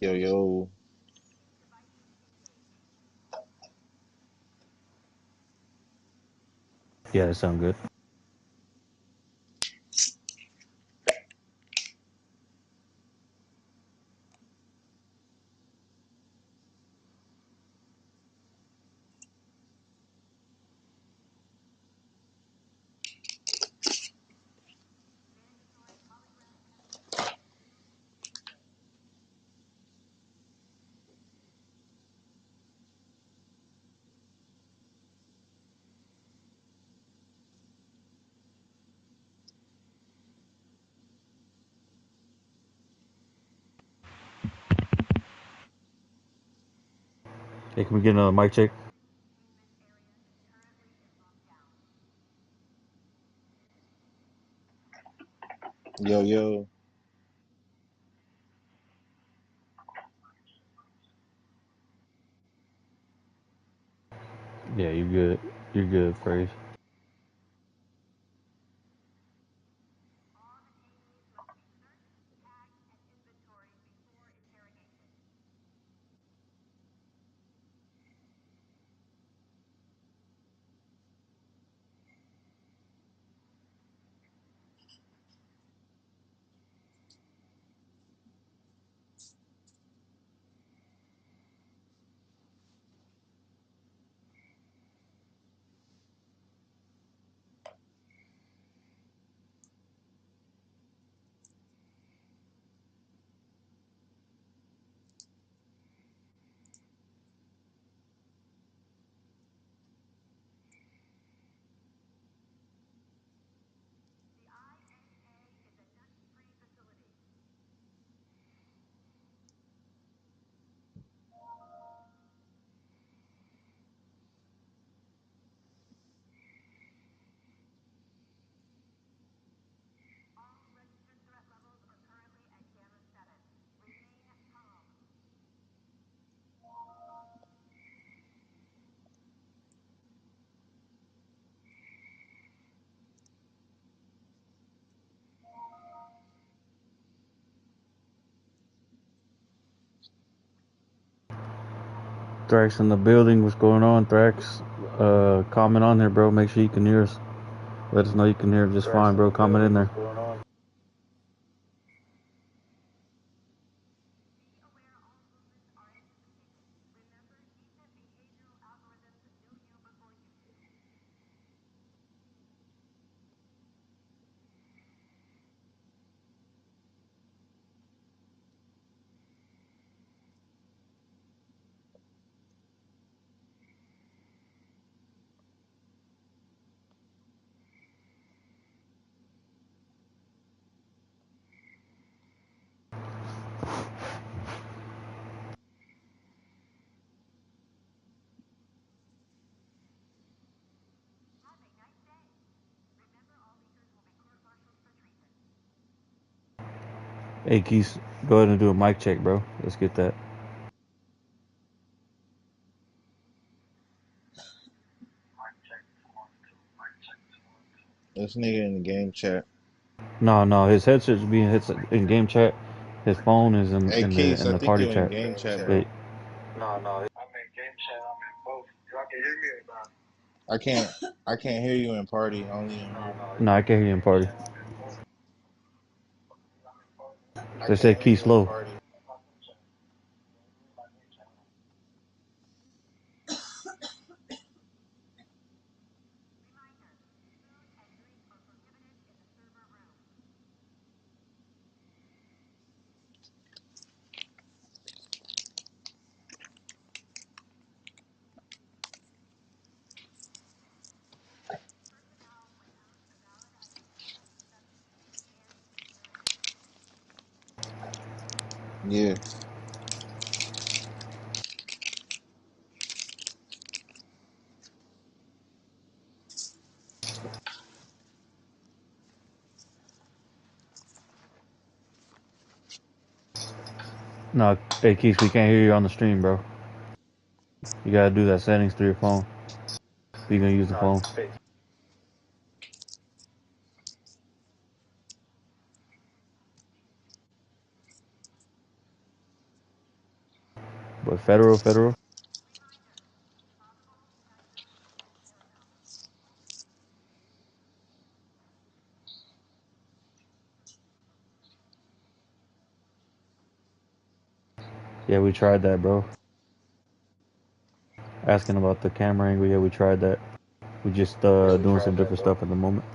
Yo, yo. Yeah, that sound good. Hey, can we get another mic check? Yo, yo. Yeah, you good. You're good, Phrase. Thrax in the building. What's going on, Thrax? Comment on there, bro. Make sure you can hear us. Let us know you can hear us just fine, bro. Comment in there. Hey, Keith, go ahead and do a mic check, bro. Let's get that. This nigga in the game chat. No, his headset's being hit in game chat. His phone is in, Hey, in the Keith, in I the think party you in chat. game chat, Hey, bro. I can't I can't hear you in party, only in here. no, I can't hear you in party. I They can't said hear Key you in slow. party. Yeah. No, hey Keith, we can't hear you on the stream, bro. You gotta do that settings through your phone. If you're gonna use the phone. But federal. Yeah, we tried that, bro. Asking about the camera angle. Yeah, we tried that. We just doing some different stuff at the moment.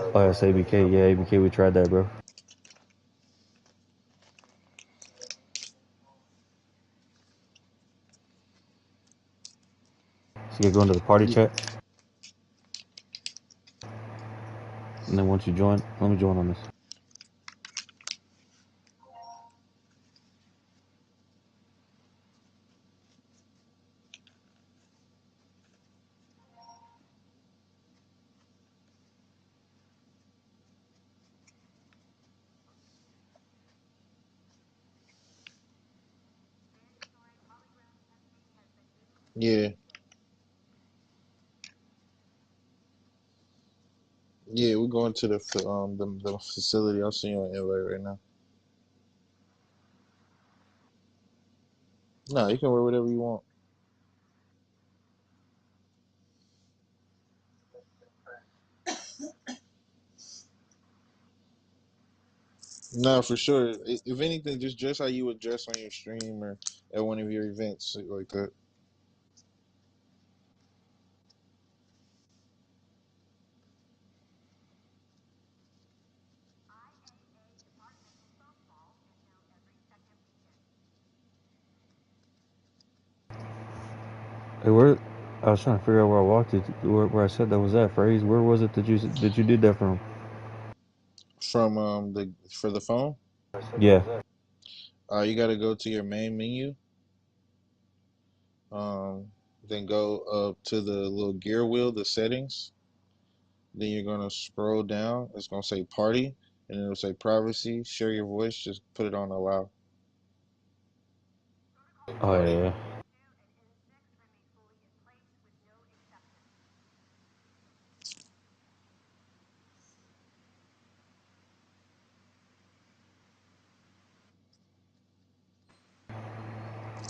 Oh, that's ABK. Yeah, ABK. We tried that, bro. So you go into the party Y- chat, and then once you join, let me join on this. Yeah, yeah, we're going to the facility. I'll send you an invite right now. No, you can wear whatever you want. No, for sure. If anything, just dress how you would dress on your stream or at one of your events like that. Hey, where? I was trying to figure out where I walked it, where I said that was that phrase. Where was it that you did that from? From the for the phone, Yeah. you got to go to your main menu. Um, then go up to the little gear wheel, the settings. Then you're gonna scroll down. It's gonna say party, and it'll say privacy. Share your voice. Just put it on allow. Oh yeah.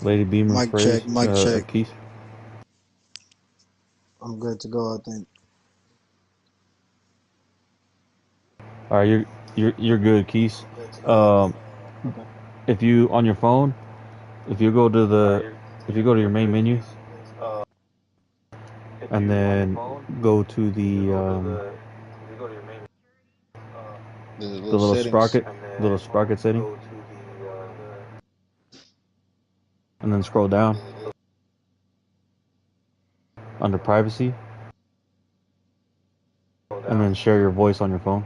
Lady Beamer Mic check, phrase. mic check. Keith. I'm good to go, I think. All right, you're good, Keith. Um, Okay. if you on your phone, if you go to the, if you go to your main menu, and then go to The the little settings. little sprocket setting, and then scroll down under privacy, and then share your voice on your phone.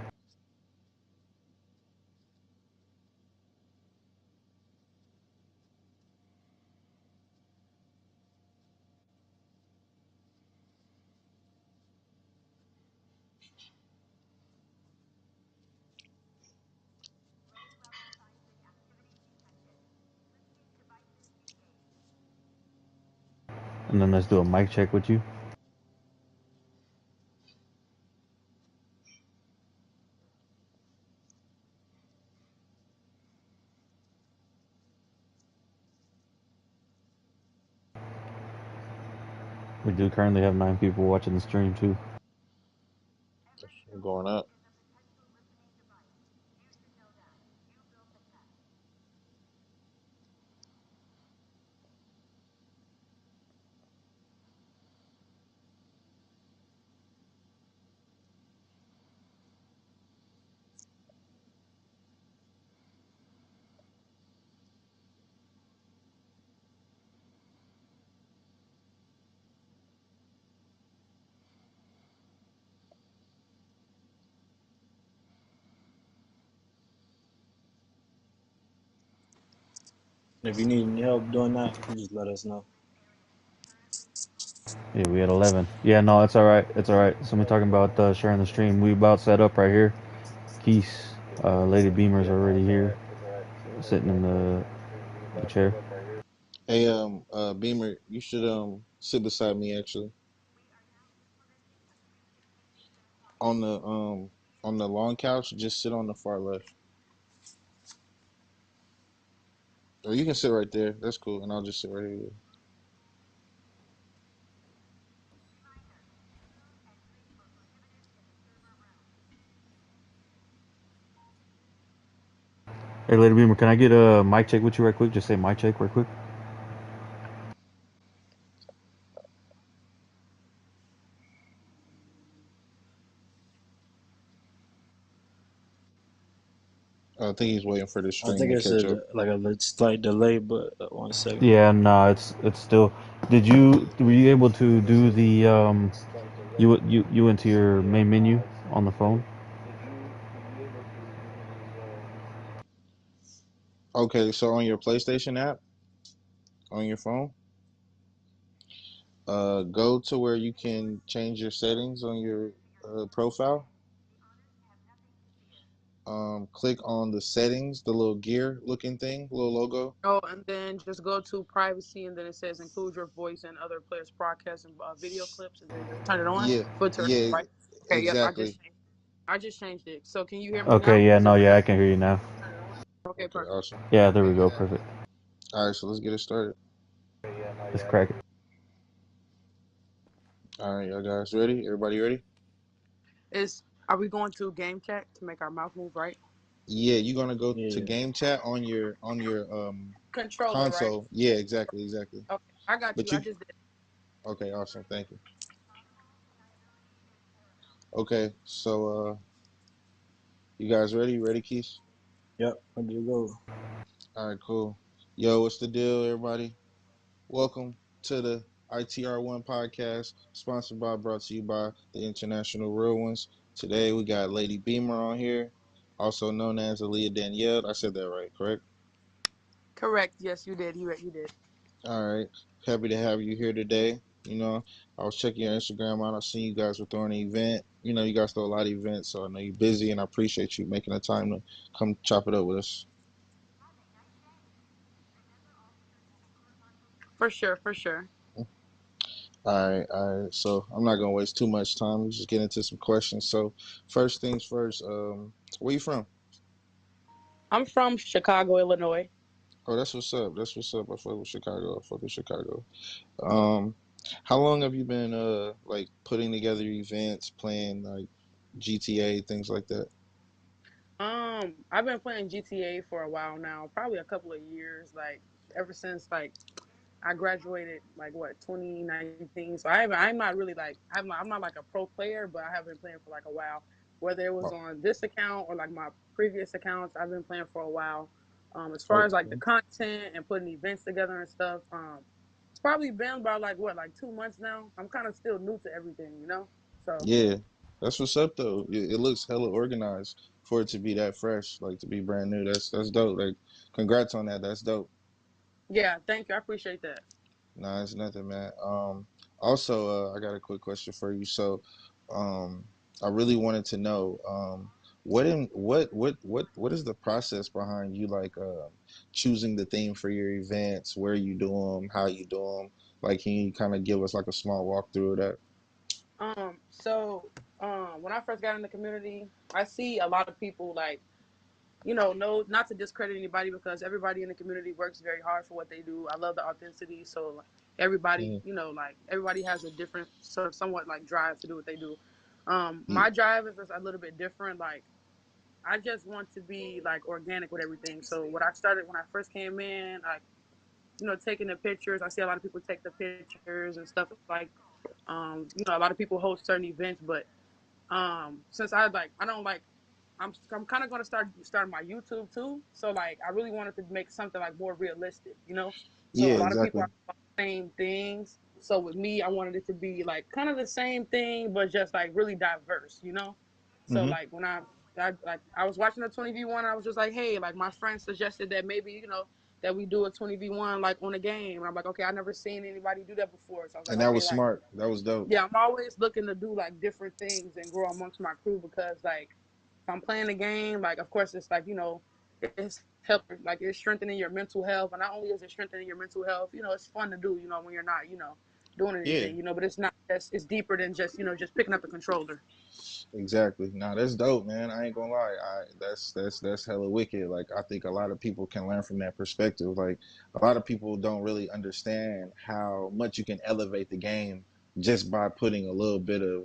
And then let's do a mic check with you. We do currently have 9 people watching the stream too. Going up. If you need any help doing that, you just let us know. Yeah, we had 11. Yeah, no, it's all right. It's all right. Somebody talking about sharing the stream. We about set up right here. Keith, Lady Beamer's already here, sitting in the chair. Hey, Beamer, you should sit beside me actually on the long couch. Just sit on the far left. Or you can sit right there. That's cool, and I'll just sit right here. Hey, Lady Beamer, can I get a mic check with you right quick? Just say mic check right quick. I think he's waiting for the I stream think to it's catch up. like a slight delay, but 1 second. Yeah, no, it's still. Were you able to do the you went to your main menu on the phone? Okay, so on your PlayStation app on your phone, go to where you can change your settings on your profile. Click on the settings, the little gear looking thing, little logo. Oh, and then just go to privacy, and then it says include your voice and other players' broadcasts and video clips, and then just turn it on. Yeah, Filter, yeah, right? Okay, yep. exactly. I just changed it. So can you hear me Okay, now? yeah, Is it no, better? yeah, I can hear you now. Okay, Okay, perfect. awesome. Yeah, there we go, perfect. All right, so let's get it started. Let's crack it. All right, y'all guys ready? Everybody ready? Are we going to game chat to make our mouth move right? Yeah, you're gonna go to Yeah. game chat on your Controller, right? console. Yeah, exactly, exactly. Okay, I got But you. I you just did. okay? Awesome, thank you. Okay, so you guys ready? Ready, Keith? Yep. Ready to go. All right, cool. Yo, what's the deal, everybody? Welcome to the ITR1 podcast, sponsored by, brought to you by the International Real Ones. Today we got Lady Beamer on here, also known as Aaliyah Danielle. I said that right, correct? Correct. Yes, you did. You did. All right. Happy to have you here today. I was checking your Instagram out. I seen you guys were throwing an event. You guys throw a lot of events, so I know you're busy, and I appreciate you making the time to come chop it up with us. For sure. For sure. All right, all right. So I'm not gonna waste too much time. We'll just get into some questions. So first things first. Where you from? I'm from Chicago, Illinois. Oh, that's what's up. That's what's up. I fuck with Chicago. I fuck with Chicago. Um, how long have you been like putting together events, playing like GTA, things like that? I've been playing GTA for a while now, probably a couple of years. Like ever since I graduated like what 2019. So I'm not really like I'm not like a pro player, but I have been playing for like a while. Whether it was Oh, on this account or like my previous accounts, I've been playing for a while. As far as like the okay. content and putting events together and stuff, it's probably been about like what like 2 months now. I'm kind of still new to everything, you know. So Yeah, that's what's up though. It looks hella organized for it to be that fresh, like to be brand new. That's dope. Like, congrats on that. That's dope. yeah, thank you. I appreciate that. Nah, it's nothing, man. Also, I got a quick question for you. So, um, I really wanted to know, what is the process behind you like choosing the theme for your events, where you do them, how you do them? Like, can you kind of give us like a small walkthrough of that? When I first got in the community, I see a lot of people like no, not to discredit anybody because everybody in the community works very hard for what they do. I love the authenticity. So like, everybody, Mm, like everybody has a different sort of somewhat like drive to do what they do. yeah, My drive is just a little bit different. Like I just want to be like organic with everything. So what I started when I first came in, like taking the pictures. I see a lot of people take the pictures and stuff like. A lot of people host certain events, but since I don't like I'm kind of going to start my YouTube too. So like I really wanted to make something like more realistic, So yeah, a lot of people exactly. are the same things. So with me, I wanted it to be like kind of the same thing, but just like really diverse. So Hmm. like when I was watching the 20v1, I was just like, hey, like my friend suggested that maybe that we do a 20v1 like on a game. And I'm like, okay, I never seen anybody do that before. So I was like, And that okay, was like smart. That was dope. yeah, I'm always looking to do like different things and grow amongst my crew because like if I'm playing a game, like of course it's like it's helping it's strengthening your mental health, and not only is it strengthening your mental health, it's fun to do, when you're not doing Yeah, anything, you know. But it's not. It's deeper than just, you know, just picking up the controller. exactly. Nah, that's dope, man. I ain't gonna lie. That's hella wicked. Like I think a lot of people can learn from that perspective. Like a lot of people don't really understand how much you can elevate the game just by putting a little bit of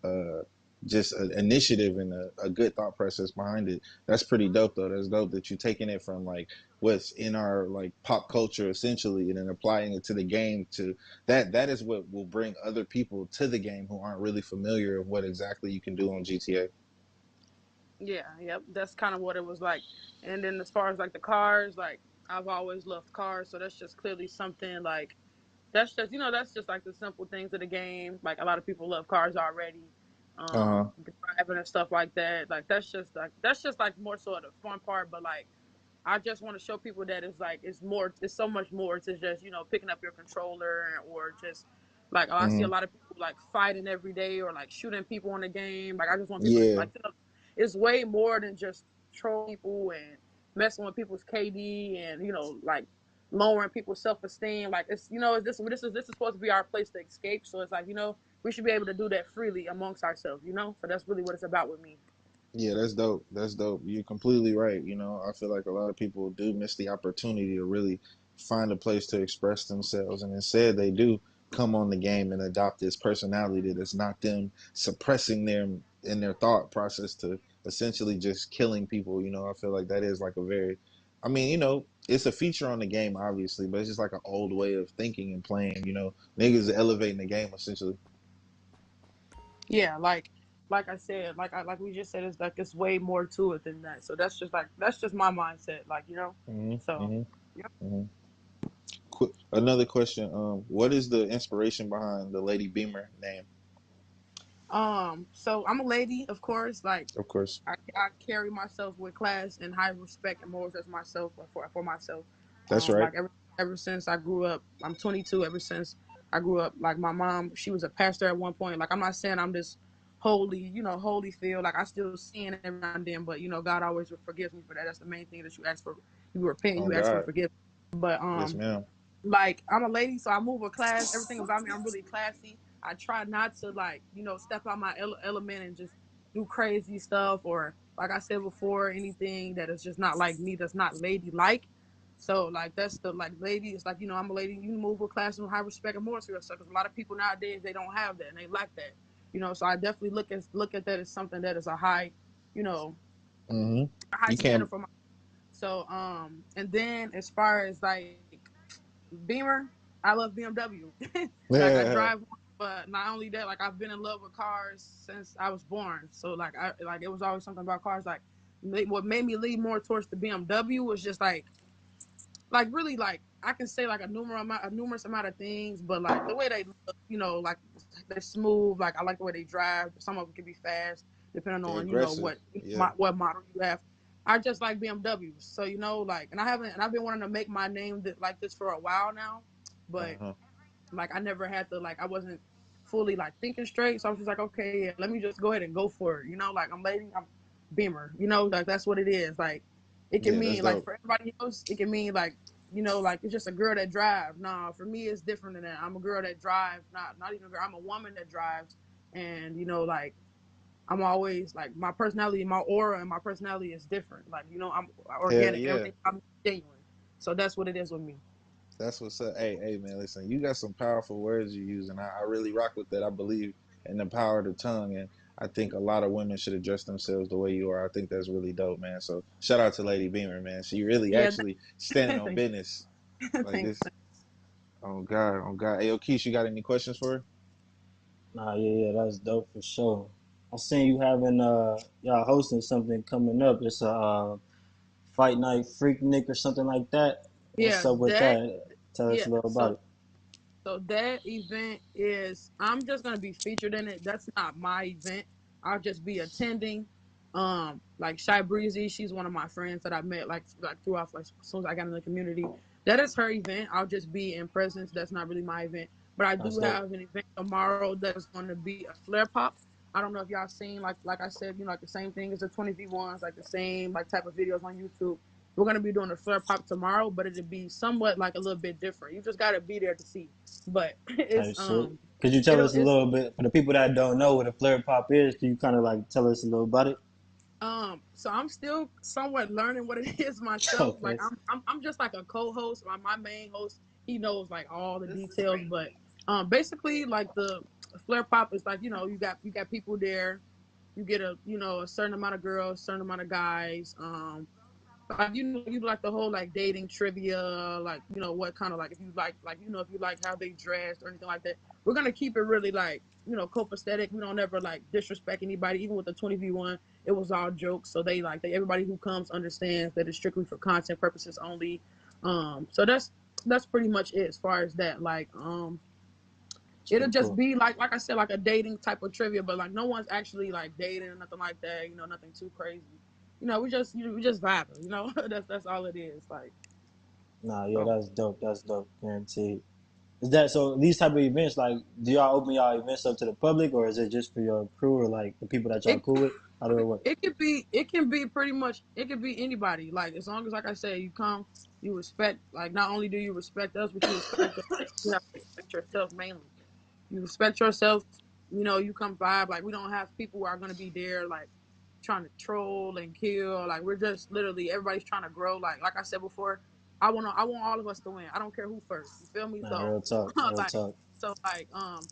uh, just an initiative and a good thought process behind it. That's pretty dope, though. That's dope that you're taking it from like what's in our like pop culture essentially, and then applying it to the game. To that, that is what will bring other people to the game who aren't really familiar of what exactly you can do on GTA. Yeah, yep. That's kind of what it was like. And then as far as like the cars, like I've always loved cars, so that's just clearly something like that's just, you know, that's just like the simple things of the game. Like a lot of people love cars already, Uh huh. driving and stuff like that. Like that's just like more so the fun part. But like I just want to show people that it's like it's more, it's so much more to just, you know, picking up your controller or just like, oh, I see a Hmm. lot of people like fighting every day or like shooting people in the game. Like I just want people to Yeah. like, you know, it's way more than just troll people and messing with people's KD and, you know, like lowering people's self esteem. Like it's, you know, this is supposed to be our place to escape. So it's like, you know, we should be able to do that freely amongst ourselves, you know. So that's really what it's about with me. Yeah, that's dope. That's dope. You're completely right. You know, I feel like a lot of people do miss the opportunity to really find a place to express themselves, and instead they do come on the game and adopt this personality that is not them suppressing them in their thought process to essentially just killing people. You know, I feel like that is like a very, I mean, you know, it's a feature on the game, obviously, but it's just like an old way of thinking and playing. You know, niggas elevating the game essentially. Yeah, like I said, like we just said, it's like it's way more to it than that. So that's just my mindset, like, you know. Hmm. So Hmm. yeah. Hmm. Another question. What is the inspiration behind the Lady Beamer name? So I'm a lady, of course. Like Of course, I carry myself with class and high respect and morals as myself for myself. that's right. Like ever since I grew up, I'm 22. Ever since I grew up, like my mom, she was a pastor at one point. Like I'm not saying I'm this holy, you know, holy feel. Like I still sin every now and then, but you know, God always forgives me for that. That's the main thing that you ask for. You repent, Oh you ask for God, forgiveness. But yes, ma'am. like I'm a lady, so I move with class. Everything about me, I'm really classy. I try not to like, you know, step out my element and just do crazy stuff or like I said before, anything that is just not like me, that's not ladylike. So like that's the like lady. It's like, you know, I'm a lady. You move with class and high respect and morals for yourself. Because a lot of people nowadays they don't have that and they lack that. You know, so I definitely look at that as something that is a high, you know, Hmm. a high You standard can't. for my. So and then as far as like Beamer, I love BMW. Like I Yeah, drive one, but not only that, like I've been in love with cars since I was born. So like I like it was always something about cars. Like what made me lean more towards the BMW was just like really like I can say like a numerous amount of things, but like the way they look, you know, like they're smooth. Like I like the way they drive. Some of them can be fast, depending they're on, you know, aggressive. Yeah. what model you have. I just like BMWs, so you know, like, and I've been wanting to make my name like this for a while now, but Uh-huh. like I never had to like I wasn't fully like thinking straight. So I was just like, okay, yeah, let me just go ahead and go for it. You know, like I'm Beamer. You know, like that's what it is. Like it can Yeah, that's mean like dope. for everybody else, it can mean like, you know, like it's just a girl that drives. Nah, for me it's different than that. I'm a girl that drives, not even a girl. I'm a woman that drives, and you know, like I'm always like my personality, my aura, and my personality is different. Like you know, I'm Hell organic. yeah. Everything I'm genuine. So that's what it is with me. That's what's up. Hey, hey, man, listen, you got some powerful words you use, and I really rock with that. I believe in the power of the tongue, and I think a lot of women should address themselves the way you are. I think that's really dope, man. So shout out to Lady Beamer, man. She really Yeah, actually standing on thanks, business like thanks. this. Oh God, oh God. Hey, yo, Keith, you got any questions for her? Nah, yeah, yeah, that's dope for sure. I seen you having y'all hosting something coming up. It's a fight night freak Nick or something like that. What's Yeah, up with that that? Tell us yeah. a little about So it. so that event is I'm just gonna be featured in it. That's not my event. I'll just be attending. Like Shy Breezy, she's one of my friends that I met like throughout like as soon as I got in the community. That is her event. I'll just be in presence. That's not really my event. But I That's do dope. have an event tomorrow that is going to be a flare pop. I don't know if y'all seen like I said, you know, like the same thing as the 20v1s, like the same like type of videos on YouTube. We're gonna be doing a flare pop tomorrow, but it'll be somewhat like a little bit different. You just gotta be there to see. But Type it's shit. Could you tell it'll us a it's little bit for the people that don't know what a flare pop is? Can you kind of like tell us a little about it? so I'm still somewhat learning what it is myself. Like Okay. I'm just like a co-host. My main host, he knows like all the details. But basically like the flare pop is like, you got people there. You get a certain amount of girls, certain amount of guys. Like you like the whole like dating trivia, like what kind of like if you like how they dressed or anything like that. We're gonna keep it really like copacetic. We don't ever like disrespect anybody. Even with the 20v1, it was all jokes. So they everybody who comes understands that it's strictly for content purposes only. So that's pretty much it as far as that. Like it'll Cool, just cool. be like I said, like a dating type of trivia, but like no one's actually like dating or nothing like that. Nothing too crazy. We just vibing. That's all it is. Like Nah, yeah, so. that's dope. That's dope. Guaranteed. Is that so? These type of events, like, do y'all open y'all events up to the public, or is it just for your crew or like the people that y'all It cool with? How do it work? it can be pretty much it could be anybody. Like as long as like I said, you come, you respect. Like not only do you respect us, but you respect us. You have to respect yourself mainly. You respect yourself. You come vibe. Like we don't have people who are gonna be there like trying to troll and kill. Like we're just literally everybody's trying to grow. Like I said before, I want all of us to win. I don't care who first. You feel me? Nah, So real talk, real like talk.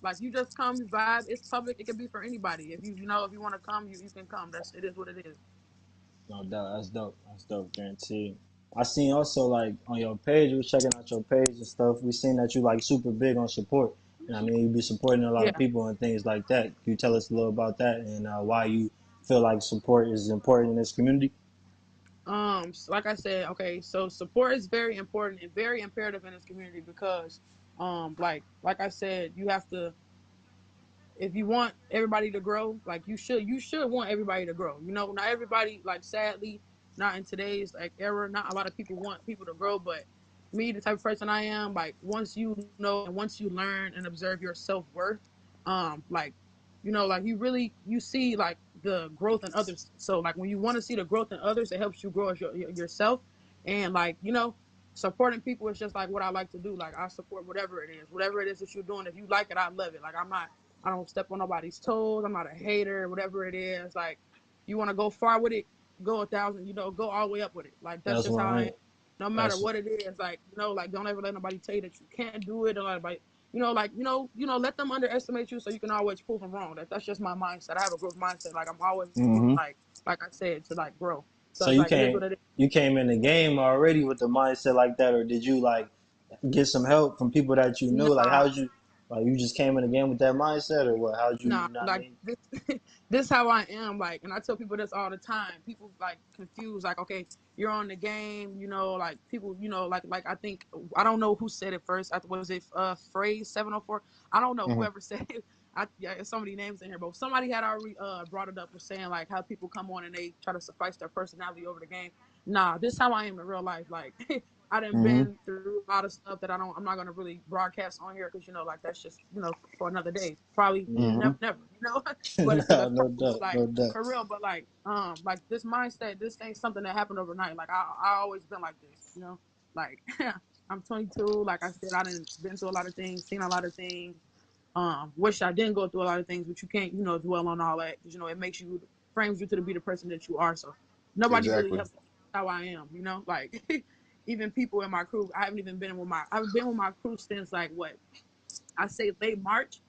like you just come, you vibe. It's public. It can be for anybody. If you want to come, you can come. It is what it is. No doubt. That's dope. That's dope. Guaranteed. I seen also like on your page, we was checking out your page and stuff. We seen that you like super big on support. And I mean, you be supporting a lot of Yeah. people and things like that. Can you tell us a little about that and why you feel like support is important in this community? Like I said, okay, so support is very important and very imperative in this community because, like I said, you have to if you want everybody to grow, like you should want everybody to grow. Not everybody, like sadly, not in today's like era, not a lot of people want people to grow, but me, the type of person I am, like once you know and once you learn and observe your self-worth, like like you see like the growth in others. So like when you want to see the growth in others, it helps you grow as yourself. And like supporting people is just like what I like to do. Like I support whatever it is that you're doing. If you like it, I love it. Like I don't step on nobody's toes. I'm not a hater, whatever it is. Like, you want to go far with it, go 1,000. Go all the way up with it. Like that's That's just how I am. 100. No matter That's what it is, like like don't ever let nobody tell you that you can't do it. Don't let anybody, let them underestimate you so you can always prove them wrong. That's just my mindset. I have a growth mindset. Like I'm always looking hmm like I said to like grow. So So it's like it is what it is. you came in the game already with the mindset like that, or did you like get some help from people that you knew? Like Nah, how'd you like you just came in the game with that mindset, or what? How'd you nah, you know what I like mean? this, this how I am. Like, and I tell people this all the time. People like confused. Like, okay, you're on the game. Like people, like I think I don't know who said it first. Was it phrase 704? I don't know Hmm. whoever said it. Yeah, there's so many names in here, but somebody had already brought it up, was saying like how people come on and they try to suffice their personality over the game. Nah, this how I am in real life. Like I done hmm been through a lot of stuff that I'm not gonna really broadcast on here because like that's just for another day. Probably hmm never. But No, that's no probably doubt, like no doubt. for real. But like this mindset, this ain't something that happened overnight. Like I always been like this. Like I'm 22. Like I said, I done been through a lot of things, seen a lot of things. Wish I didn't go through a lot of things, but you can't dwell on all that because it makes you frames you to be the person that you are. So nobody really Exactly. helps how I am. Like even people in my crew. I haven't even been with my. I've been with my crew since like what I say late March.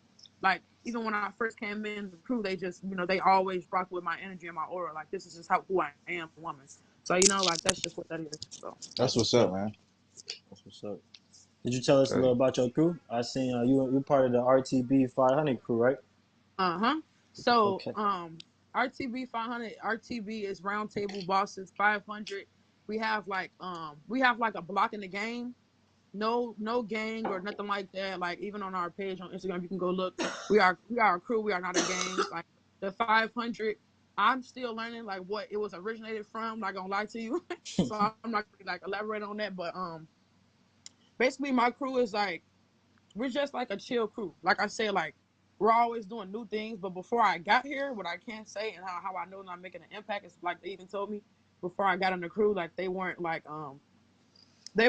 Like even when I first came in the crew, they just they always rock with my energy and my aura. Like this is just how who I am, a woman. So like that's just what that is. So That's That's what's what's up, up. man. That's what's up. Did you tell us a Okay. little about your crew? I seen you're part of the RTB 500 crew, right? uh-huh. So Okay. RTB 500. RTB is Roundtable Bosses 500. We have like a block in the game. No gang or nothing like that. Like even on our page on Instagram, you can go look. We are a crew. We are not a gang. Like the 500. I'm still learning like what it was originated from. Not gonna lie to you, so I'm not gonna like elaborate on that. But basically my crew is like we're just like a chill crew. Like I said, like we're always doing new things. But before I got here, what I can say and how I know that I'm making an impact is like they even told me. before I got on the crew, like they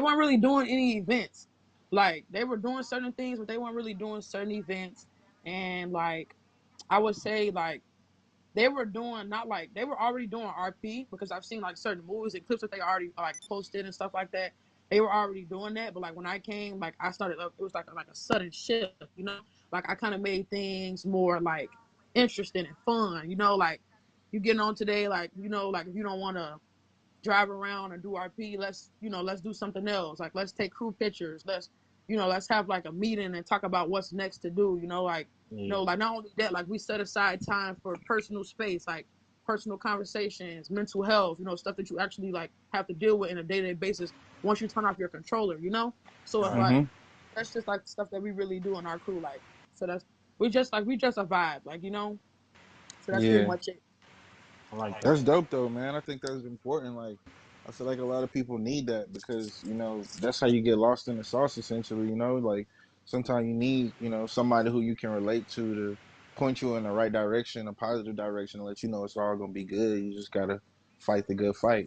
weren't really doing any events. Like they were doing certain things, but they weren't really doing certain events. And like I would say like they were doing not like they were already doing RP because I've seen like certain movies and clips that they already like posted and stuff like that. They were already doing that, but like when I came, like I started up, it was like a sudden shift, you know. Like I kind of made things more like interesting and fun, you know. Like you getting on today, like you know, like if you don't want to drive around and do RP. Let's do something else. Like let's take crew pictures. Let's have like a meeting and talk about what's next to do. Yeah. Like not only that, like we set aside time for personal space, like personal conversations, mental health. Stuff that you actually like have to deal with in a day-to-day basis once you turn off your controller. So it's Right. like that's just like stuff that we really do in our crew. Like so that's we just a vibe. So that's pretty Yeah. much it. I like that. That's dope though, man. I think that's important. Like, I feel like a lot of people need that because that's how you get lost in the sauce. Essentially, like sometimes you need somebody who you can relate to point you in the right direction, a positive direction, and let you know it's all gonna be good. You just gotta fight the good fight.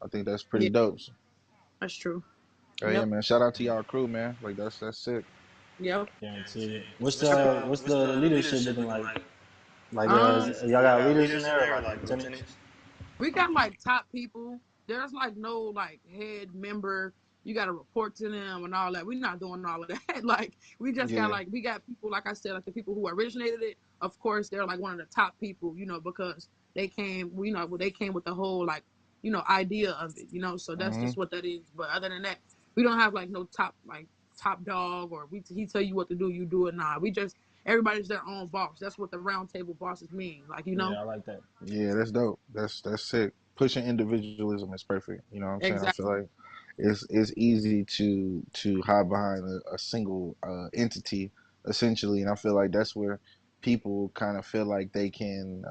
I think that's pretty Yeah, dope. So, that's true. oh yeah, Yep. man. Shout out to y'all crew, man. Like that's sick. Yep. Guaranteed. What's the leadership looking like? Like, Um, y'all got leaders in there, or like lieutenants? we got like top people. There's like no like head member. You got to report to them and all that. We're not doing all of that. Like we just got Yeah. like we got people like I said like the people who originated it. Of course, they're like one of the top people. Because they came. They came with the whole like idea of it. So that's Hmm. just what that is. But other than that, we don't have like no top dog or he tell you what to do, you do it. Nah, we just everybody's their own boss. That's what the round table bosses mean. Yeah, I like that. Yeah, that's dope. That's sick. Pushing individualism is perfect. You know what I'm saying? I feel Exactly. like it's easy to hide behind a single entity essentially, and I feel like that's where people kind of feel like they can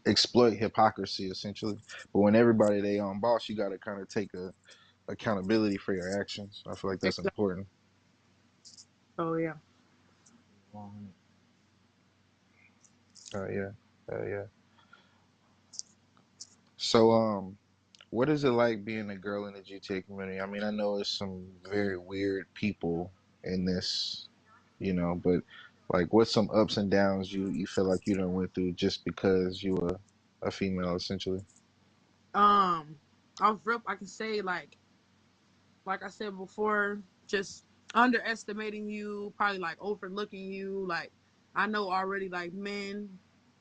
exploit hypocrisy essentially. But when everybody they own boss, you got to kind of take accountability for your actions. I feel like that's Exactly. important. Oh yeah. Oh yeah, oh yeah. So what is it like being a girl in the GTA community? I mean, I know it's some very weird people in this, but like, what's some ups and downs you feel like you done went through just because you were a female, essentially? Um, off rip, I can say like I said before, just underestimating you, probably like overlooking you. Like I know already, like men,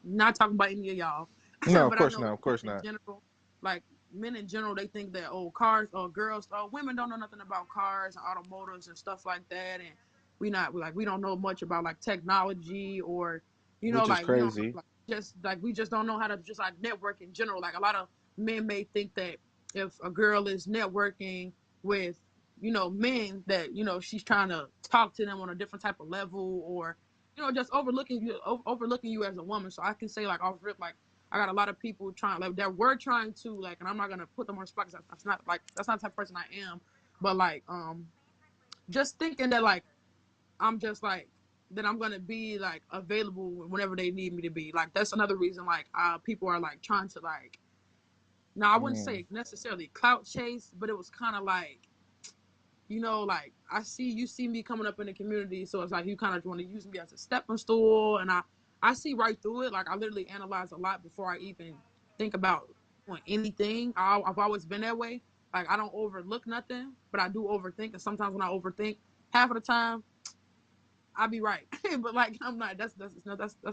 not talking about any of y'all, No, of but I course know not. like Of men course in not. general, like men in general, they think that cars or girls or women don't know nothing about cars and automotives and stuff like that, and we don't know much about like technology or Which is like we don't crazy. like just like we just don't know how to just like network in general. Like a lot of men may think that if a girl is networking with men that she's trying to talk to them on a different type of level or just overlooking you as a woman. So I can say like off rip, like I got a lot of people trying like that were trying to like, and I'm not gonna put them on spot because that's not the type of person I am, but like just thinking that like I'm just like that I'm gonna be like available whenever they need me to be. Like that's another reason like people are like trying to like, now I wouldn't Mm. say necessarily clout chase, but it was kind of like like you see me coming up in the community, so it's like you kind of want to use me as a stepping stool, and I see right through it. Like I literally analyze a lot before I even think about doing anything. I've always been that way. Like I don't overlook nothing, but I do overthink, and sometimes when I overthink, half of the time I'll be right, but like I'm not. That's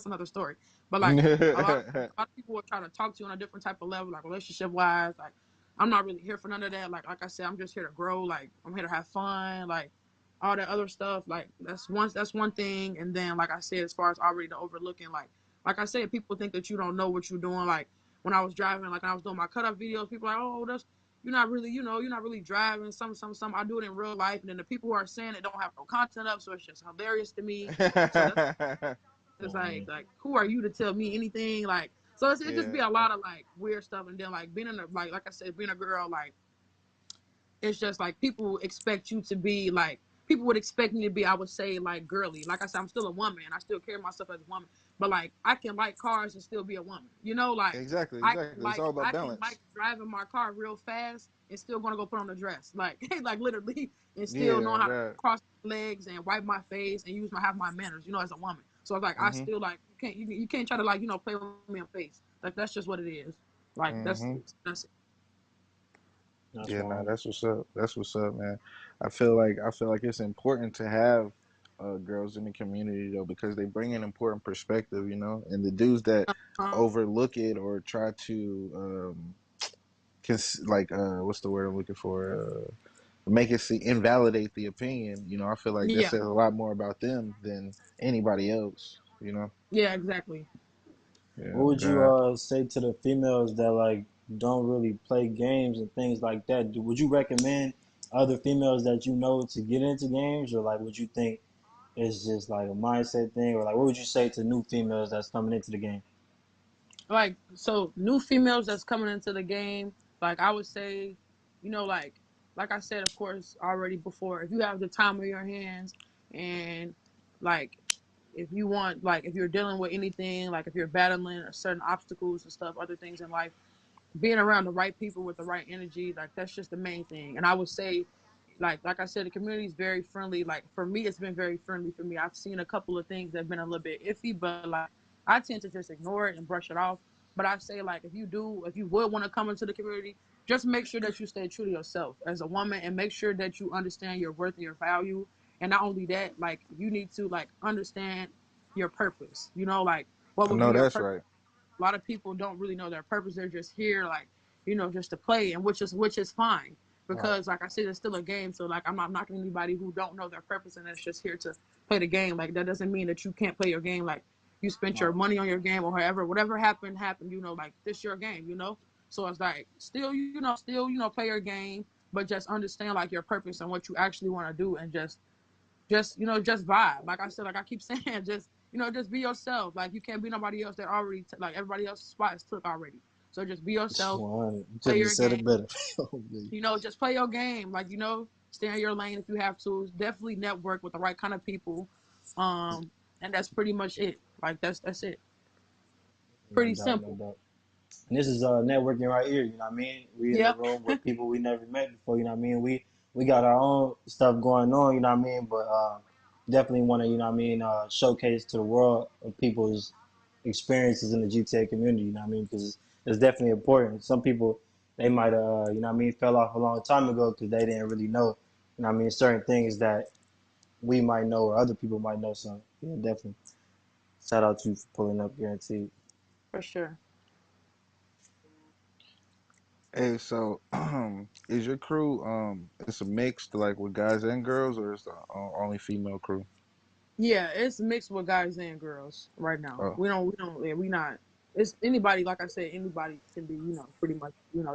another story. But like a lot of people will try to talk to you on a different type of level, like relationship wise. Like I'm not really here for none of that. Like I said, I'm just here to grow. Like I'm here to have fun. Like all that other stuff. Like that's one thing. And then like I said, as far as already the overlooking, like I said, people think that you don't know what you're doing. Like when I was driving, like when I was doing my cut up videos, people are like, oh, that's you're not really, you're not really driving. Some. I do it in real life, and then the people who are saying it don't have no content up, so it's just hilarious to me. So that's it's Mm-hmm. like who are you to tell me anything? Like so it just Yeah. be a lot of like weird stuff, and then like being in a like I said, being a girl, like it's just like people expect you to be like people would expect me to be, I would say, like girly. Like I said, I'm still a woman. I still carry myself as a woman. But like I can like cars and still be a woman. You know, like Exactly, exactly. It's all about I can like balance. driving my car real fast and still gonna go put on a dress. Like like literally and still know Yeah, how to that. cross my legs and wipe my face and have my manners, as a woman. So it's like I Mhm. still like you can't try to like, play with me in face. Like that's just what it is. Like Mhm. that's it. That's Yeah, nah, 100. that's what's up. That's what's up, man. I feel like it's important to have girls in the community though because they bring an important perspective, you know. And the dudes that Uh, overlook it or try to like what's the word I'm looking for? Make it see invalidate the opinion. You know, I feel like that yeah. says a lot more about them than anybody else. You know. Yeah, exactly. What Yeah, would you God. say to the females that like don't really play games and things like that? Would you recommend other females that you know to get into games, or like would you think it's just like a mindset thing, or like what would you say to new females that's coming into the game? Like so new females that's coming into the game, like I would say, like I said, of course, already before, if you have the time of your hands and like if you want, like if you're dealing with anything, like if you're battling certain obstacles and stuff, other things in life, being around the right people with the right energy, like that's just the main thing. And I would say, like I said, the community is very friendly. Like for me, it's been very friendly for me. I've seen a couple of things that have been a little bit iffy, but like I tend to just ignore it and brush it off. But I say like if you would want to come into the community, just make sure that you stay true to yourself as a woman and make sure that you understand your worth and your value. And not only that, like you need to like understand your purpose. Like what I would be know your that's purpose? right. A lot of people don't really know their purpose. They're just here, like, just to play, and which is fine Right, because, like I said, it's still a game. So, like, I'm not knocking anybody who don't know their purpose and that's just here to play the game. Like, that doesn't mean that you can't play your game. Like, you spent your right, money on your game or whatever happened, happened. Like this your game. So it's like still, play your game, but just understand like your purpose and what you actually want to do, and just vibe. Like I said, like I keep saying, just be yourself. Like you can't be nobody else that already like everybody else's spot is took already. So just be yourself, 100. You play couldn't have your said game. it better. Just play your game. Like stay in your lane if you have to. Definitely network with the right kind of people, and that's pretty much it. Like that's it. No Pretty doubt, no simple. doubt. And this is networking right here. You know what I mean? We in the Yep, room with people we never met before. You know what I mean? We got our own stuff going on. You know what I mean? But definitely want to showcase to the world of people's experiences in the GTA community. You know what I mean? Because it's definitely important. Some people they might fell off a long time ago because they didn't really know. You know what I mean? Certain things that we might know or other people might know. So yeah, definitely. Shout out to you for pulling up, guaranteed. for sure. Hey, so is your crew it's a mixed like with guys and girls or is the only female crew? Yeah, it's mixed with guys and girls right now. Oh, We don't, yeah, we not. It's anybody, like I said, anybody can be, pretty much,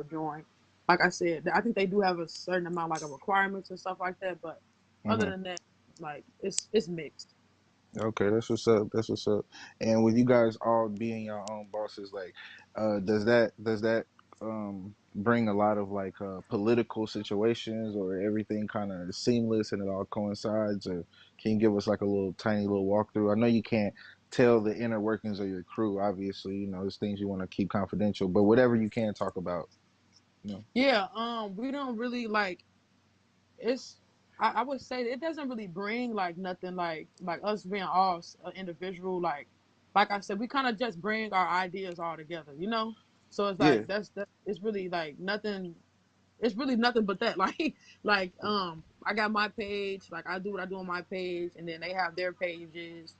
join. Like I said, I think they do have a certain amount, like, of requirements and stuff like that. But other hmm, than that, like, it's mixed. okay, that's what's up. That's what's up. And with you guys all being your own bosses, like, does that bring a lot of like political situations or everything kind of seamless and it all coincides? Or can you give us like a little tiny little walkthrough? I know you can't tell the inner workings of your crew. Obviously, you know, there's things you want to keep confidential, but whatever you can talk about, you know. Yeah, we don't really like. It's I would say it doesn't really bring like nothing like us being all individual like I said we kind of just bring our ideas all together. So it's Yeah. like that it's really like nothing. It's really nothing but that. I got my page, like I do what I do on my page, and then they have their pages.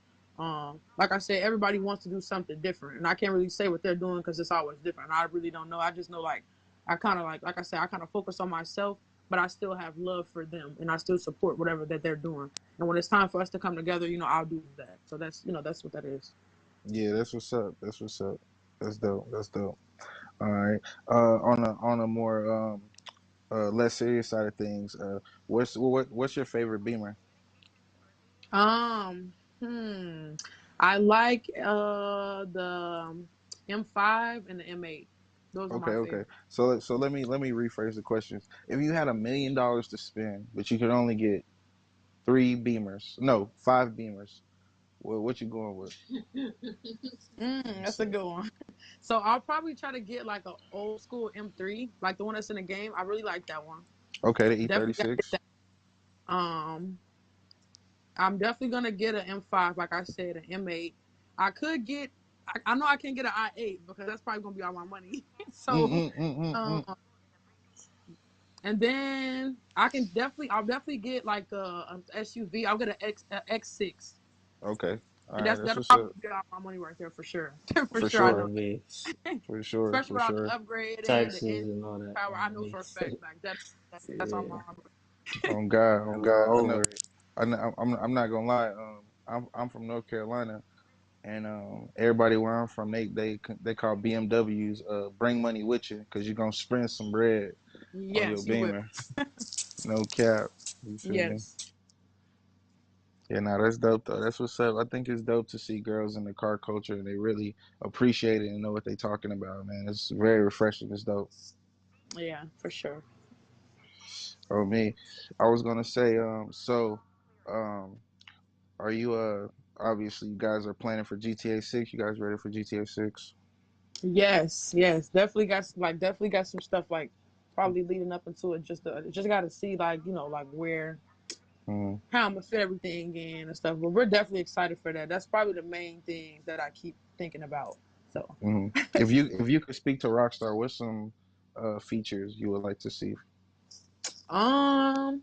Like I said, everybody wants to do something different, and I can't really say what they're doing because it's always different. I really don't know. I just know like I kind of like I said, I kind of focus on myself, but I still have love for them, and I still support whatever that they're doing. And when it's time for us to come together, I'll do that. So that's what that is. Yeah, that's what's up. That's what's up. That's dope. That's dope. All right. On a more less serious side of things, what's your favorite Beamer? Hmm. I like the M5 and the M8. Those are Okay, my okay. favorite. So let me rephrase the questions. If you had $1 million to spend, but you could only get 3 Beamers. No, 5 Beamers. What you going with? That's a good one. So I'll probably try to get like a old school M3, like the one that's in the game. I really like that one. Okay, the Definitely got to get E36. that. I'm definitely gonna get an M5, like I said, an M8. I could get. I know I can't get an i8 because that's probably gonna be all my money. So, um, Mm-mm-mm-mm-mm. and then I'll definitely get like a SUV. I'll get a X6, Okay. All and right, that's that'll what's up. probably be all my money right there for sure. For For sure, I sure. know. RV, For sure. Especially For without the sure. upgraded, the taxes engine and all that. power. I know RV. for a fact like that's all Yeah, my money. On God, a on little God. I over know. it. I'm not gonna lie. I'm from North Carolina, and everybody where I'm from, they call BMWs bring money with you because you're gonna spend some bread on your Yes, you will. Beamer. No cap. You feel me? Yes. Yeah, nah, that's dope though. That's what's up. I think it's dope to see girls in the car culture and they really appreciate it and know what they're talking about, man. It's very refreshing. It's dope. Yeah, for sure. Oh me, I was gonna say, um, are you obviously you guys are planning for GTA 6? You guys ready for GTA 6? Yes, yes, definitely got some stuff like probably leading up into it. Just got to see like like where Mm-hmm. how I'm gonna fit everything in and stuff. But we're definitely excited for that. That's probably the main thing that I keep thinking about. So, Mm-hmm. If you could speak to Rockstar, what's some features you would like to see? um,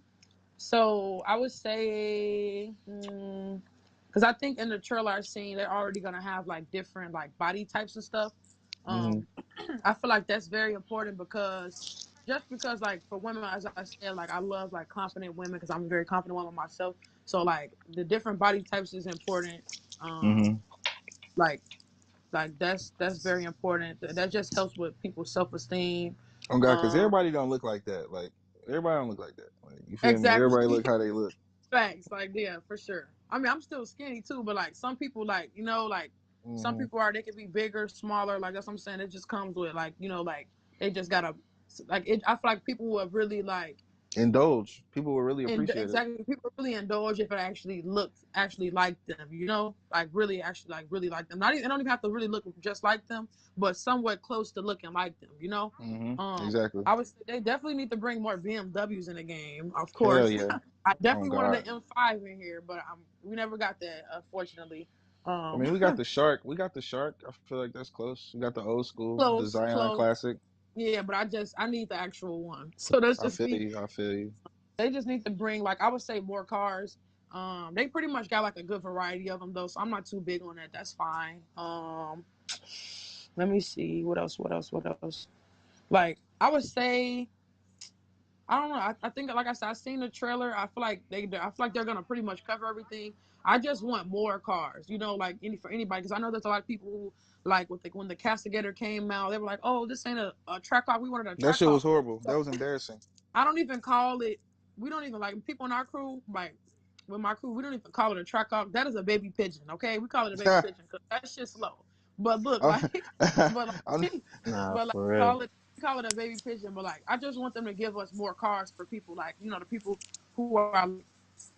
so I would say, because I think in the trailer I've seen they're already gonna have like different like body types and stuff. Mm-hmm. Um, I feel like that's very important because like for women, as I said, like I love like confident women because I'm a very confident woman myself. So like the different body types is important. Mm-hmm. Like that's very important. That just helps with people's self esteem. Oh God, because Um, everybody don't look like that. Like everybody don't look like that. Like you feel me? Everybody exactly. look how they look. Facts, like yeah, for sure. I mean, I'm still skinny too, but like some people, like like some Mm-hmm. people are they could be bigger, smaller. Like that's what I'm saying. It just comes with like like they just gotta like it. I feel like people will really like Indulge. People will really and appreciate it. exactly people really indulge if it actually looks actually like them. Like really actually like really like them. Not even, they don't even have to really look just like them, but somewhat close to looking like them. Mm-hmm. Exactly. I would say they definitely need to bring more BMWs in the game. Of Hell course, yeah. I Oh definitely wanted God. an M5 in here, but we never got that, unfortunately. I Um, mean, we got the shark. We got the shark. I feel like that's close. We got the old school, the close, Zion close. Classic. Yeah, but I need the actual one. So that's I just feel me. you. I feel you. They just need to bring like I would say more cars. They pretty much got like a good variety of them though, so I'm not too big on that. That's fine. Let me see what else. What else? What else? Like I would say I don't know. I think, like I said, I seen the trailer. I feel like they're gonna pretty much cover everything. I just want more cars, like for anybody, because I know there's a lot of people who like when the Castigator came out, they were like, "Oh, this ain't a track car. We wanted a That track shit car." was horrible. That So was embarrassing. I don't even call it. We don't even like people in our crew. Like with my crew, we don't even call it a track car. That is a baby pigeon. Okay, we call it a baby pigeon because that's just slow. But look, I'm, like, but I'm, like, Nah, but like for real. call it a baby pigeon, but like I just want them to give us more cars for people like the people who are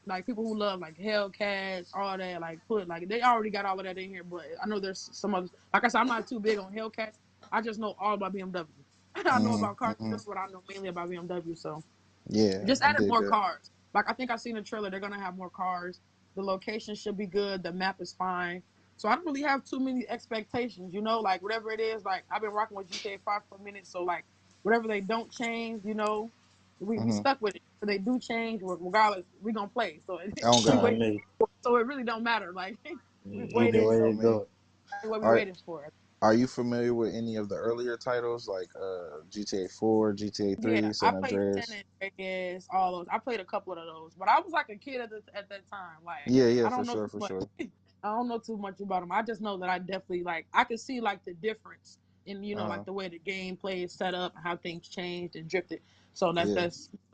like people who love like Hellcats, all that. Like put like they already got all of that in here, but I know there's some others. Like I said, I'm not too big on Hellcats. I just know all about BMW. I know hmm about cars, hmm but I know mainly about BMW. So Yeah, just I added dig more that. cars. Like I think I seen the trailer. They're gonna have more cars. The location should be good. The map is fine. So I don't really have too many expectations. Like whatever it is. Like I've been rocking with GTA 5 for a minute. So like whatever they don't change, we hmm stuck with it. If they do change, regardless, we gonna play. So Oh we God. wait. Me. So it really don't matter. Like we On Either waited. me. way So it On me. go. what we Are waited for. Are you familiar with any of the earlier titles like GTA 4, GTA Yeah, 3, I San played San Andreas? Andreas, all those. I played a couple of those, but I was like a kid at that time. Like Yeah, yeah, I for don't know sure, too for much. sure. I don't know too much about them. I just know that I definitely like. I can see like the difference in Uh, like the way the gameplay is set up, how things changed and drifted. So yeah.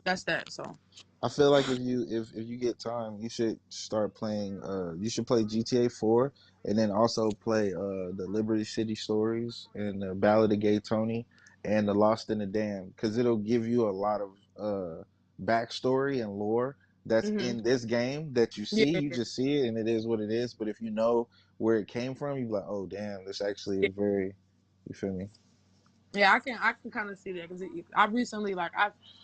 that's that. So I feel like if you get time, you should start playing. You should play GTA 4, and then also play the Liberty City Stories and the Ballad of Gay Tony and the Lost in the Dam, because it'll give you a lot of backstory and lore that's Mhm. in this game that you see. Yeah. You just see it and it is what it is. But if you know where it came from, you're like, oh damn, this actually Yeah. is very. You feel me? Yeah, I can kind of see that because I recently like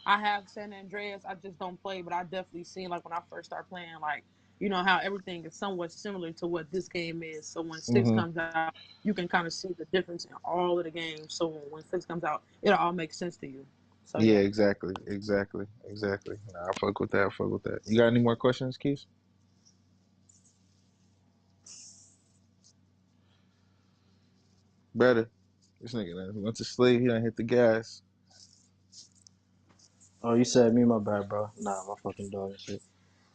I have San Andreas. I just don't play, but I definitely seen like when I first started playing, like you know how everything is somewhat similar to what this game is. So when six Hmm. comes out, you can kind of see the difference in all of the games. So when six comes out, it'll all make sense to you. So Yeah, yeah. exactly. Nah, I fuck with that. I fuck with that. You got any more questions, Keith? Better. This nigga done went to sleep. He done hit the gas. Oh, you said me, my bad, bro. Nah, my fucking dog and shit.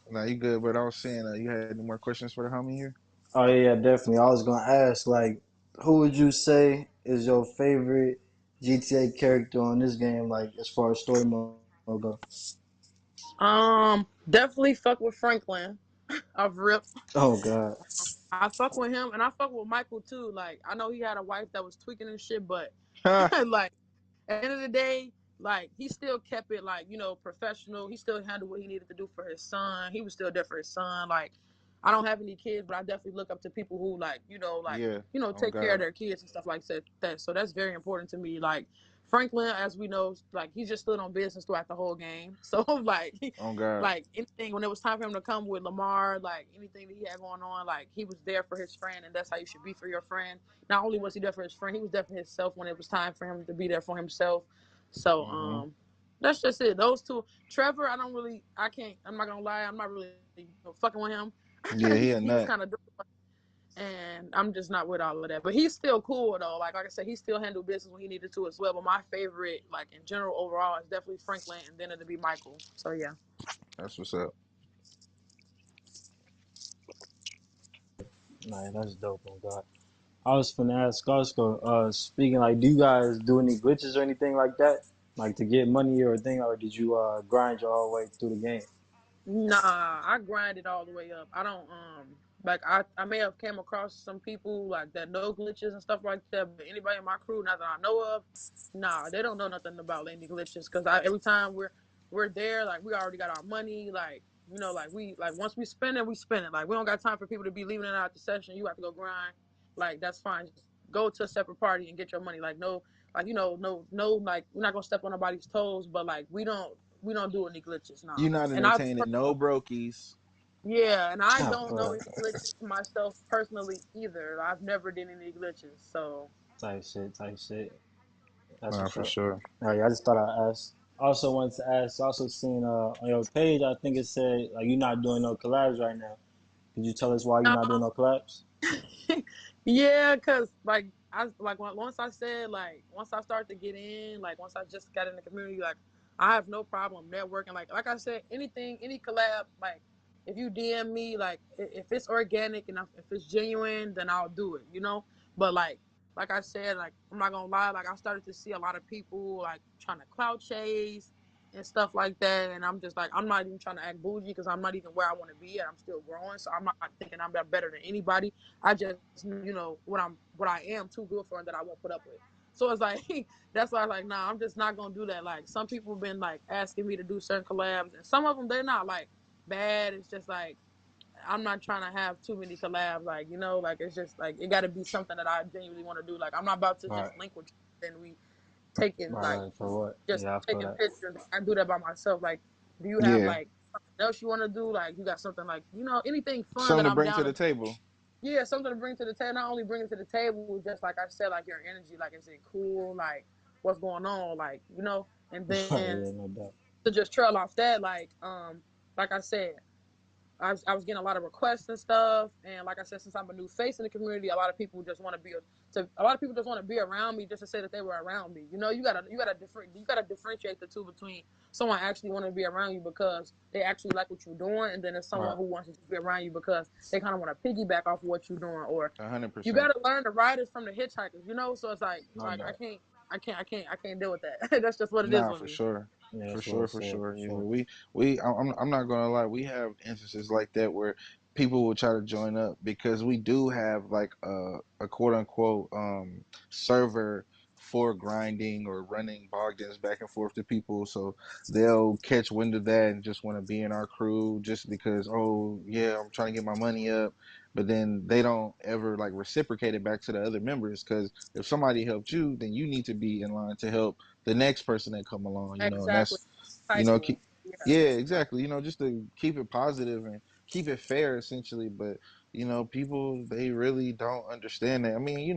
Nah, you good? But I was saying, you had any more questions for the homie here? Oh yeah, definitely. I was gonna ask, like, who would you say is your favorite GTA character on this game, like as far as story mode go? Definitely fuck with Franklin. I've ripped. Oh God. I fuck with him and I fuck with Michael too. Like I know he had a wife that was tweaking and shit, but Ha! like at the end of the day, like he still kept it like, you know, professional. He still handled what he needed to do for his son. He was still there for his son. Like I don't have any kids, but I definitely look up to people who Yeah. Oh take care of God. their kids and stuff like that. So that's very important to me. Like Franklin, as we know, like he just stood on business throughout the whole game. So like Oh God. like anything when it was time for him to come with Lamar, like anything that he had going on, like he was there for his friend, and that's how you should be for your friend. Not only was he there for his friend, he was there for himself when it was time for him to be there for himself. So Hmm. that's just it. Those two. Trevor, I can't. I'm not gonna lie. I'm not really fucking with him. Yeah, he a He was nut. kind of, and I'm just not with all of that. But he's still cool though. Like I said, he still handled business when he needed to as well. But my favorite, like in general overall, is definitely Franklin, and then it'll be Michael. So yeah. That's what's up. Nah, that's dope. Oh God. I was finna ask Oscar, speaking like, do you guys do any glitches or anything like that? Like to get money or anything, or did you grind your whole way through the game? Nah, I grind it all the way up. I don't like I may have came across some people like that know glitches and stuff like that, but anybody in my crew, not that I know of, nah, they don't know nothing about any glitches because every time we're there, like we already got our money, like you know, like we like once we spend it, we spend it. Like we don't got time for people to be leaving it out the session. You have to go grind. Like that's fine. Just go to a separate party and get your money. Like no, like you know, no, like we're not gonna step on nobody's toes, but like we don't do any glitches, nah. You not And I entertaining no brokies. yeah, and I Oh, don't know God. any glitches myself personally either. I've never did any glitches, so Type shit. That's Nah, what's for up. sure. Oh yeah, I just thought I'd ask. Also wanted to ask. Also seen on your page, I think it said like you're not doing no collabs right now. Could you tell us why you're not doing no. no collabs? Yeah, cause like I like once I said like once I start to get in, like once I just got in the community, like I have no problem networking. Like I said, anything, any collab, like if you DM me, like if it's organic and if it's genuine, then I'll do it, you know. But like I said, like I'm not gonna lie, like I started to see a lot of people like trying to clout chase and stuff like that, and I'm just like I'm not even trying to act bougie because I'm not even where I want to be, and I'm still growing, so I'm not thinking I'm better than anybody. I just what I am too good for and that I won't put up with. So it's like that's why I was like, nah, I'm just not gonna do that. Like some people have been like asking me to do certain collabs, and some of them they're not like bad. It's just like I'm not trying to have too many collabs. Like like it's just like it got to be something that I genuinely want to do. Like I'm not about to Right, just link with you and we taking right, like right. For what? just Yeah, I feel taking that. pictures. I do that by myself. Like, do you have Yeah. like something else you want to do? Like you got something like anything fun Something that to I'm bring to down the to table. yeah, something to bring to the table. Not only bring it to the table, just like I said, like your energy, like is it cool, like what's going on, and then Yeah, no doubt. to just trail off that, like I said, I was getting a lot of requests and stuff, and like I said, since I'm a new face in the community, a lot of people just want to a lot of people just want to be around me just to say that they were around me. You gotta differentiate the two between someone actually want to be around you because they actually like what you're doing, and then there's someone Right, who wants to just be around you because they kind of want to piggyback off of what you're doing, or you 100%. gotta learn to ride it from the hitchhikers. So it's like no like doubt. I can't deal with that. That's just what it is Nah, with for me. sure. Yeah, For that's well sure, for said. sure. For Yeah, sure. I'm not gonna lie. We have instances like that where people will try to join up because we do have like a quote unquote server before grinding or running Bogdans back and forth to people. So they'll catch wind of that and just want to be in our crew just because, oh, yeah, I'm trying to get my money up. But then they don't ever like reciprocate it back to the other members because if somebody helped you, then you need to be in line to help the next person that come along, and Exactly. that's, Cycle. keep, Yeah. yeah, exactly, just to keep it positive and keep it fair essentially. But people, they really don't understand that. I mean, you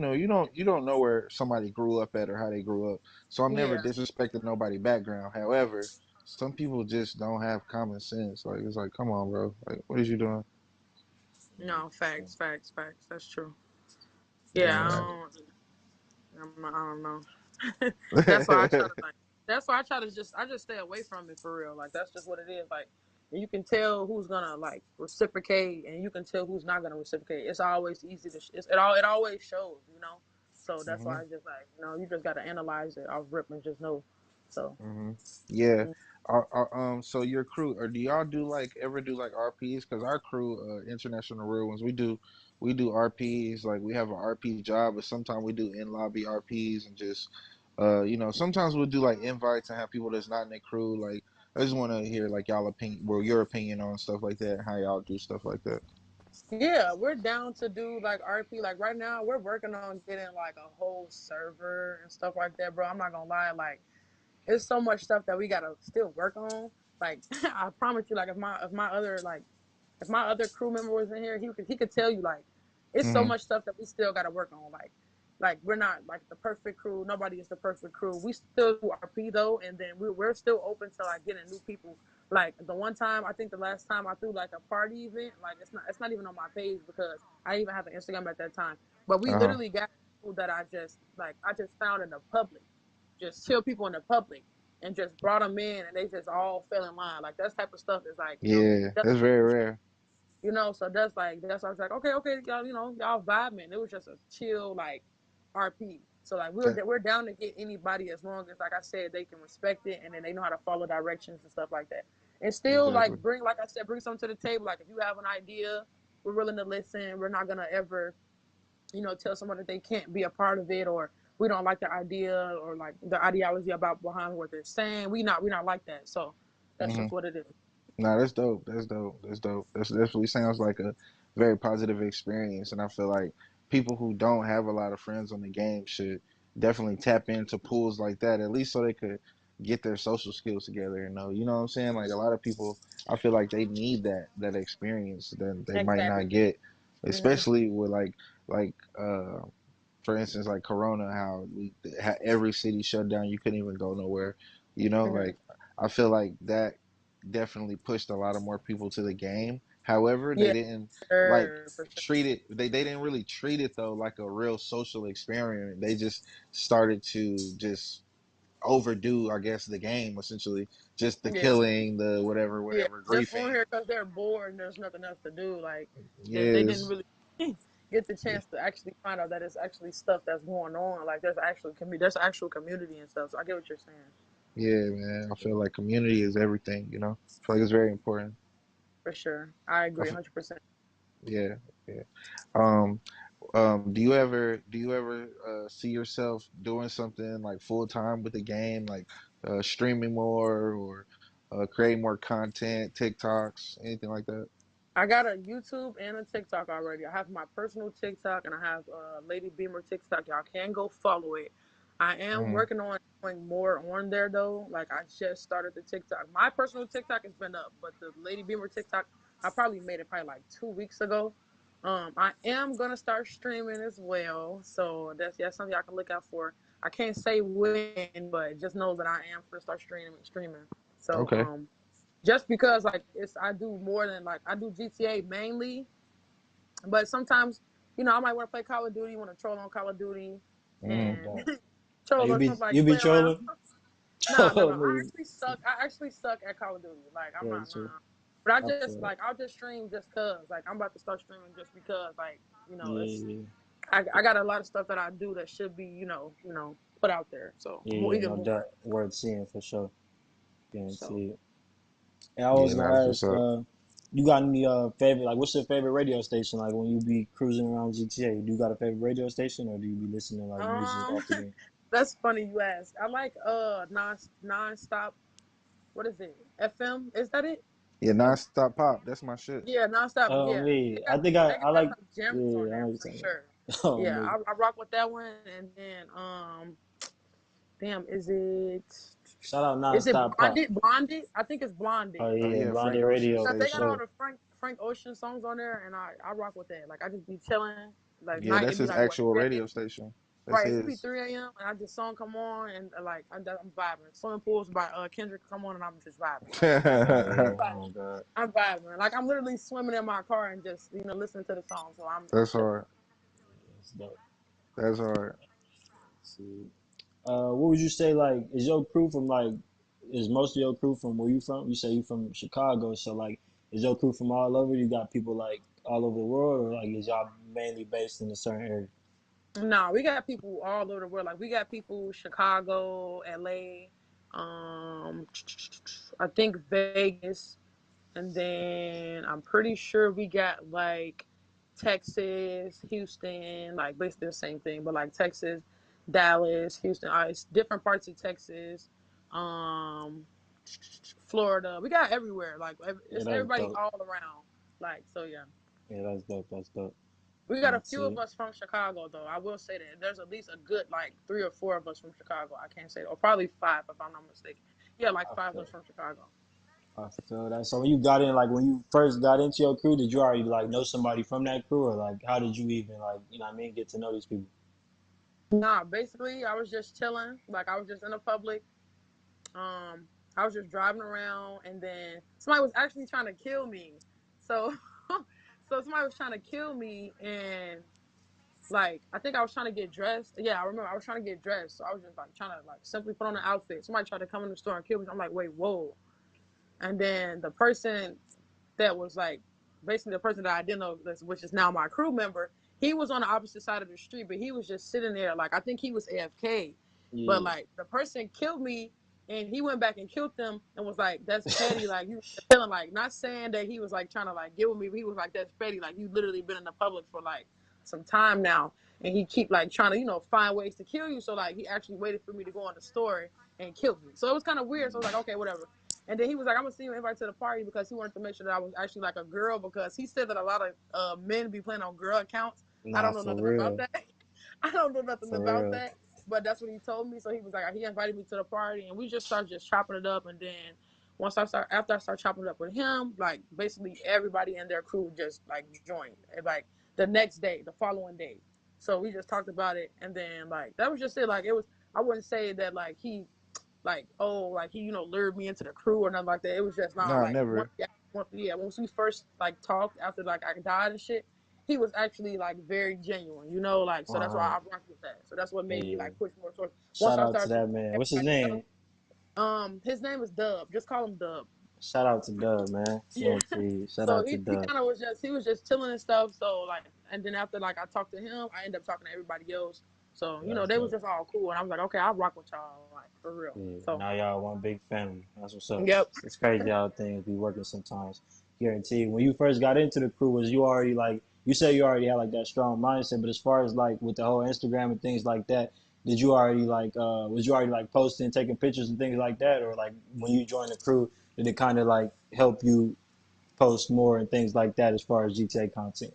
don't know where somebody grew up at or how they grew up. So I'm never Yeah. disrespecting nobody background. However, some people just don't have common sense. Like it's like, come on, bro. Like, what is you doing? No, facts. That's true. Yeah, Yeah, I don't know. That's why I try man. to like. That's why I just stay away from it for real. Like that's just what it is. Like you can tell who's gonna like reciprocate, and you can tell who's not gonna reciprocate. It's always easy to. It always shows, you know. So that's hmm why I just like you just gotta analyze it off rip and just know. So hmm Yeah. So your crew, or do y'all ever do like RPs? Because our crew, International Real Ones, we do RPs. Like we have an RP job, but sometimes we do in lobby RPs and just, sometimes we'll do like invites and have people that's not in the crew. Like I just want to hear like y'all opinion, well, your opinion on stuff like that, how y'all do stuff like that. yeah, we're down to do like RP. Like right now, we're working on getting like a whole server and stuff like that, bro. I'm not gonna lie, like. It's so much stuff that we gotta still work on. Like I promise you, like if my other crew member was in here, he could tell you like it's so hmm much stuff that we still gotta work on. Like we're not like the perfect crew. Nobody is the perfect crew. We still do RP though, and then we're still open to like getting new people. Like the one time, I think the last time I threw like a party event, like it's not even on my page because I didn't even have an Instagram at that time. But we Uh-huh. literally got people that I just found in the public, just chill people in the public, and just brought them in, and they just all fell in line. Like that type of stuff is like Yeah, that's that's very rare. so that's why I was like, okay, y'all, y'all vibing. It was just a chill like RP. So like That, we're down to get anybody as long as like I said they can respect it and then they know how to follow directions and stuff like that. And still exactly. like like I said, bring something to the table. Like if you have an idea, we're willing to listen. We're not gonna ever tell someone that they can't be a part of it or we don't like the idea or like the ideology about behind what they're saying. We not like that. So that's hmm just what it is. No, that's dope. That's dope. That's dope. That's definitely sounds like a very positive experience, and I feel like people who don't have a lot of friends on the game should definitely tap into pools like that, at least so they could get their social skills together. You know what I'm saying? Like a lot of people, I feel like they need that experience that they might Exactly. not get, Hmm. especially with like for instance, like Corona, how every city shut down, you couldn't even go nowhere. Hmm. Like I feel like that definitely pushed a lot of more people to the game. However, they Yeah, didn't like for sure. treat it. They didn't really treat it though like a real social experiment. They just started to just overdo, I guess, the game essentially. Just the Yeah. killing, the whatever, Yeah, whatever, just on griefing. here because they're bored and there's nothing else to do. Like they didn't Yes, really get the chance to actually find out that it's actually stuff that's going on. Like there's actual community and stuff. So I get what you're saying yeah, man. I feel like community is everything. I feel like it's very important. for sure. I I agree f 100%. yeah, yeah. Um, do you ever see yourself doing something like full time with the game, like streaming more or creating more content, TikToks, anything like that? I got a YouTube and a TikTok already. I have my personal TikTok and I have Lady Beamer TikTok. Y'all can go follow it. I am hmm working on doing more on there though. Like I just started the TikTok. My personal TikTok has been up, but the Lady Beamer TikTok, I probably made it probably like 2 weeks ago. I am gonna start streaming as well, so that's something y'all can look out for. I can't say when, but just know that I am gonna start streaming. So Okay. just because like I do more than like I do GTA mainly, but sometimes I might want to play Call of Duty, want to troll on Call of Duty, Mm. No and doubt. Oh, troll you on be like you be play around. trolling? Nah, no, Oh, no. no, I actually suck at Call of Duty. Like I'm yeah, not true. nah. But I I just feel it. like I'll just stream just cause like I'm about to start streaming just because like it's Yeah, I got a lot of stuff that I do that should be put out there. So more, yeah, even no doubt. more. Worth seeing for sure. So Guaranteed. And I was Yeah, no, that's gonna what's ask, up. you got any favorite, like what's your favorite radio station? Like when you be cruising around GTA, do you got a favorite radio station or do you be listening to like music um off the game? That's funny you ask. I like non-stop. What is it? FM? Is that it? Yeah, nonstop pop. That's my shit. Yeah, non-stop. Yeah, Me, I think they I got like. some gems on Yeah, I know there what you're for talking sure. about. Oh Yeah, me. I rock with that one. And then damn, Shout out is it nonstop pop. Blonded? Blonded? I think it's Oh Blonded. Oh yeah, yeah, Blondie Frank Ocean Radio Cause for they got Station. all sure. the Frank Ocean songs on there, and I rock with that. Like I just be chilling, like Yeah, night. that's It'd be his like what actual 3 a.m. radio station. That's Right, it be his. 3 a.m. and I just song come on and like I'm vibing. Swimming pools by Kendrick come on and I'm just vibing. Like Oh yeah. like Oh god. I'm vibing. Like I'm literally swimming in my car and just listening to the song. So I'm That's chilling. hard. That's dope. That's hard. See. What would you say like is your crew from like is most of your crew from where you from? You say you from Chicago, so like is your crew from all over? You got people like all over the world, or like is y'all mainly based in a certain area? No, we got people all over the world. Like we got people Chicago, LA, I think Vegas, and then I'm pretty sure we got like Texas, Houston, like basically the same thing, but like Texas, Dallas, Houston, it's different parts of Texas, um, Florida. We got everywhere. Like Yeah, it's that's everybody dope. all around. Like so, yeah. Yeah, that's dope. That's dope. We got a few of Guarantee. us from Chicago, though. I will say that there's at least a good like 3 or 4 of us from Chicago. I can't say, or probably 5 if I'm not mistaken. Yeah, like I 5 of feel. us from Chicago. I feel that. So when you got in, like when you first got into your crew, did you already like know somebody from that crew, or like how did you even like what I mean get to know these people? Nah, basically, I was just chilling. Like I was just in the public. Um, I was just driving around, and then somebody was actually trying to kill me. So, so somebody was trying to kill me, and like I think I was trying to get dressed. Yeah, I remember I was trying to get dressed. So I was just like trying to like simply put on an outfit. Somebody tried to come in the store and kill me. I'm like, wait, whoa. And then the person that was like basically the person that I didn't know, which is now my crew member, he was on the opposite side of the street, but he was just sitting there. Like I think he was AFK, but Yeah. like the person killed me, and he went back and killed them, and was like, "That's petty." Like you feeling like not saying that he was like trying to like get with me, but he was like, "That's petty." Like you literally been in the public for like some time now, and he keep like trying to find ways to kill you. So like he actually waited for me to go in the store and kill me. So it was kind of weird. So I was like, okay, whatever. And then he was like, I'm gonna see you invite to the party because he wanted to make sure that I was actually like a girl because he said that a lot of men be playing on girl accounts. I Nah, don't know for nothing about real, that. I don't know nothing for about real. that. But that's what he told me. So he was like, he invited me to the party and we just started just chopping it up. And then after I start chopping it up with him, like basically everybody in their crew just like joined. And, like the next day, the following day. So we just talked about it. And then like, that was just it. Like it was, I wouldn't say that like he like like he lured me into the crew or nothing like that. It was just not Nah, like once never. once we first like talked after like I died and shit. He was actually like very genuine, like so that's why I 100. rocked with that. So that's what made me Yeah. like push more towards. Once Shout I out to started that seeing man. What's his everybody else, name? his name is Dub. Just call him Dub. Shout out to Doug, man. Yeah. Guarantee. Shout So out to he Doug. kind of was just he was just chilling and stuff. So like, and then after like I talked to him, I ended up talking to everybody else. So That's they was dope. just all cool, and I was like, okay, I'll rock with y'all like for real. Yeah. So Now y'all one big family. That's what's up. yep. It's crazy how things be working sometimes. Guarantee. When you first got into the crew, was you already like you say you already had like that strong mindset, but as far as like with the whole Instagram and things like that, did you already like was you already like posting, taking pictures and things like that, or like when you joined the crew, did it kind of like help you post more and things like that as far as GTA content?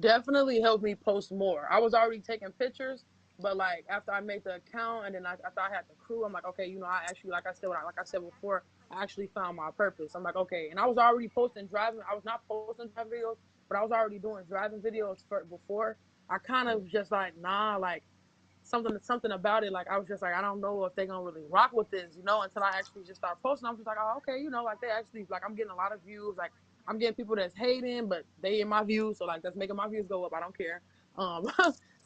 Definitely helped me post more. I was already taking pictures, but like after I made the account and then after I had the crew, I'm like, okay, I actually, like I said before, I actually found my purpose. I'm like, okay, and I was already posting driving. I was not posting driving videos, but I was already doing driving videos before. I kind of just like, nah, like something about it. Like I was just like, I don't know if they're gonna really rock with this, until I actually just start posting. I'm just like, oh, okay, like they actually like I'm getting a lot of views. Like I'm getting people that's hating, but they in my views, so like that's making my views go up. I don't care.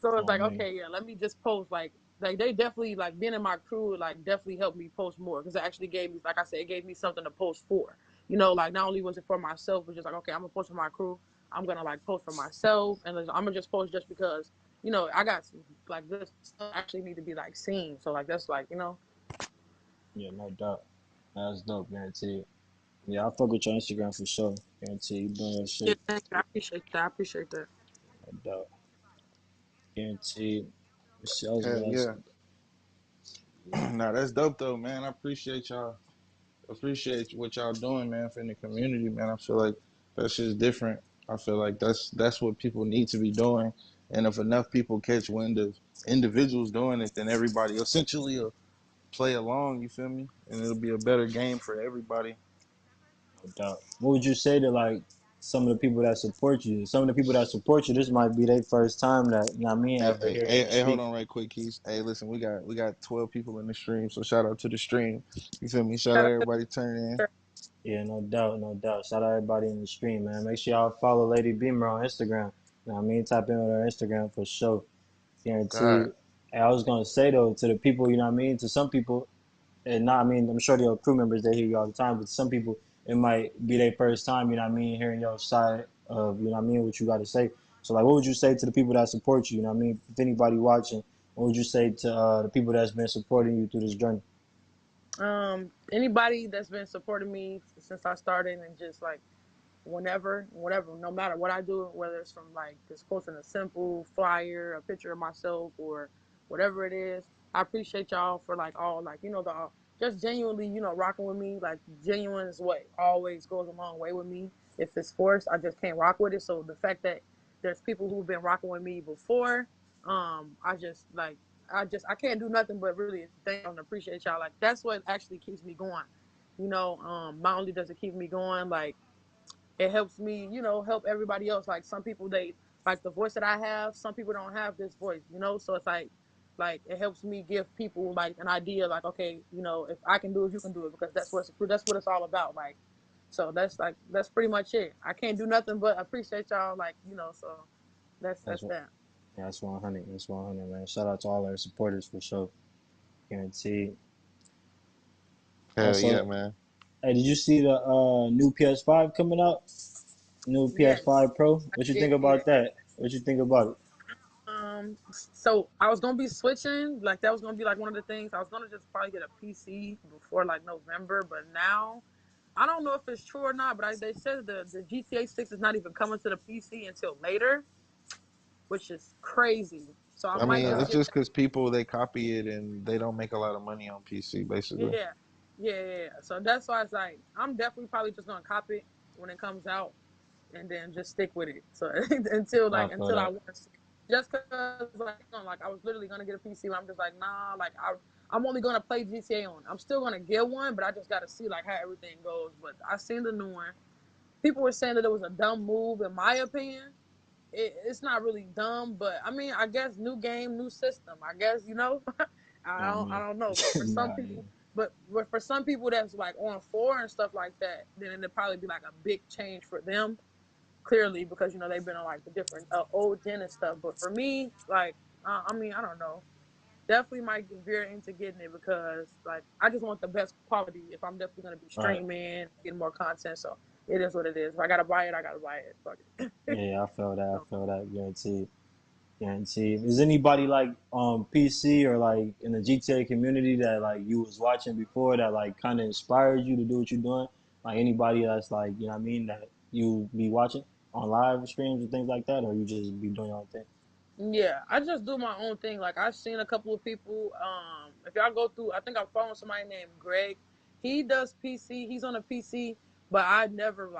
So it's Oh like, man. okay, yeah, let me just post. Like they definitely like being in my crew, like definitely helped me post more because it actually gave me, like I said, it gave me something to post for. Like not only was it for myself, but just like, okay, I'm gonna post for my crew. I'm gonna like post for myself, and I'm gonna just post just because I got some like good stuff actually need to be like seen. So like that's like. Yeah, no doubt. That's dope, guarantee. Yeah, I fuck with your Instagram for sure. Guarantee you doing your Yeah, shit. thank you. I appreciate that. I appreciate that. No doubt. Guarantee. Let's see, I was Hell gonna ask. yeah. Nah, that's dope though, man. I appreciate y'all. Appreciate what y'all doing, man, for the community, man. I feel like that's just different. I feel like that's what people need to be doing. And if enough people catch wind of individuals doing it, then everybody essentially will play along. You feel me? And it'll be a better game for everybody. No doubt. What would you say to like some of the people that support you? Some of the people that support you, this might be their first time that you know what I mean, Hey, ever hey, hearing hey, you hey, hold speak. on right quick, Keys. Hey, listen, we got 12 people in the stream, so shout out to the stream. You feel me? Shout out Shout out to everybody turning in. her. Yeah, no doubt, no doubt. Shout out everybody in the stream, man. Make sure y'all follow Lady Beamer on Instagram. You know what I mean? Type in on her Instagram for sure. God. Guaranteed. Hey, I was gonna say though, to the people, you know what I mean, to some people, and not I mean, I'm sure your crew members they hear you all the time, but some people it might be their first time, you know what I mean, hearing your side of, you know what I mean, what you gotta say. So like what would you say to the people that support you, you know what I mean? If anybody watching, what would you say to the people that's been supporting you through this journey? Anybody that's been supporting me since I started and just like whatever, no matter what I do, whether it's from like just posting a simple flyer, a picture of myself, or whatever it is. I appreciate y'all for like all like the just genuinely rocking with me. Like genuine is what always goes a long way with me. If it's forced, I just can't rock with it. So the fact that there's people who've been rocking with me before, I just like I can't do nothing but really thank and appreciate y'all. Like that's what actually keeps me going. Not only does it keep me going, like it helps me, help everybody else. Like some people they like the voice that I have, some people don't have this voice. So it's like it helps me give people like an idea, like, okay, if I can do it, you can do it because that's what it's all about. Like so that's pretty much it. I can't do nothing but appreciate y'all, like, so That's that's what that. that's 100. That's 100, man. Shout out to all our supporters for sure. Guaranteed. Hell yeah, Also, man. hey, did you see the new PS5 coming out? New Yes, PS5 Pro. I What you did think see about it. that? What you think about it? So I was gonna be switching, like that was gonna be like one of the things. I was gonna just probably get a PC before like November, but now I don't know if it's true or not. But they said the GTA 6 is not even coming to the PC until later, which is crazy. So I I Oh might mean, just God. it's get just that. because people they copy it and they don't make a lot of money on PC, Yeah, basically. yeah. So that's why it's like I'm definitely probably just gonna copy it when it comes out, and then just stick with it. So until I like feel until I that. want to see, just because like I was literally gonna get a PC, but I'm just like nah, like I'm only gonna play GTA on. I'm still gonna get one, but I just gotta see like how everything goes. But I seen the new one. People were saying that it was a dumb move, in my opinion. It's not really dumb, but I mean, I guess new game, new system. I guess I I mean, don't know, but for some nah, yeah. people, but for some people that's like on four and stuff like that, then it'd probably be like a big change for them. Clearly, because they've been on like the different old gen and stuff. But for me, like I mean, I don't know. Definitely might get veer into getting it because like I just want the best quality. If I'm definitely gonna be Right. streaming, getting more content, so it is what it is. If I gotta buy it, I gotta buy it. Fuck it. Yeah, I feel that. I So, feel that. Guaranteed. Guaranteed. Is anybody like on PC or like in the GTA community that like you was watching before that like kind of inspired you to do what you're doing? Like anybody that's like you know what I mean that you be watching on live streams and things like that, or you just be doing your own thing? yeah, I just do my own thing. Like I've seen a couple of people. If y'all go through, I think I'm following somebody named Greg. He does PC. He's on a PC, but I never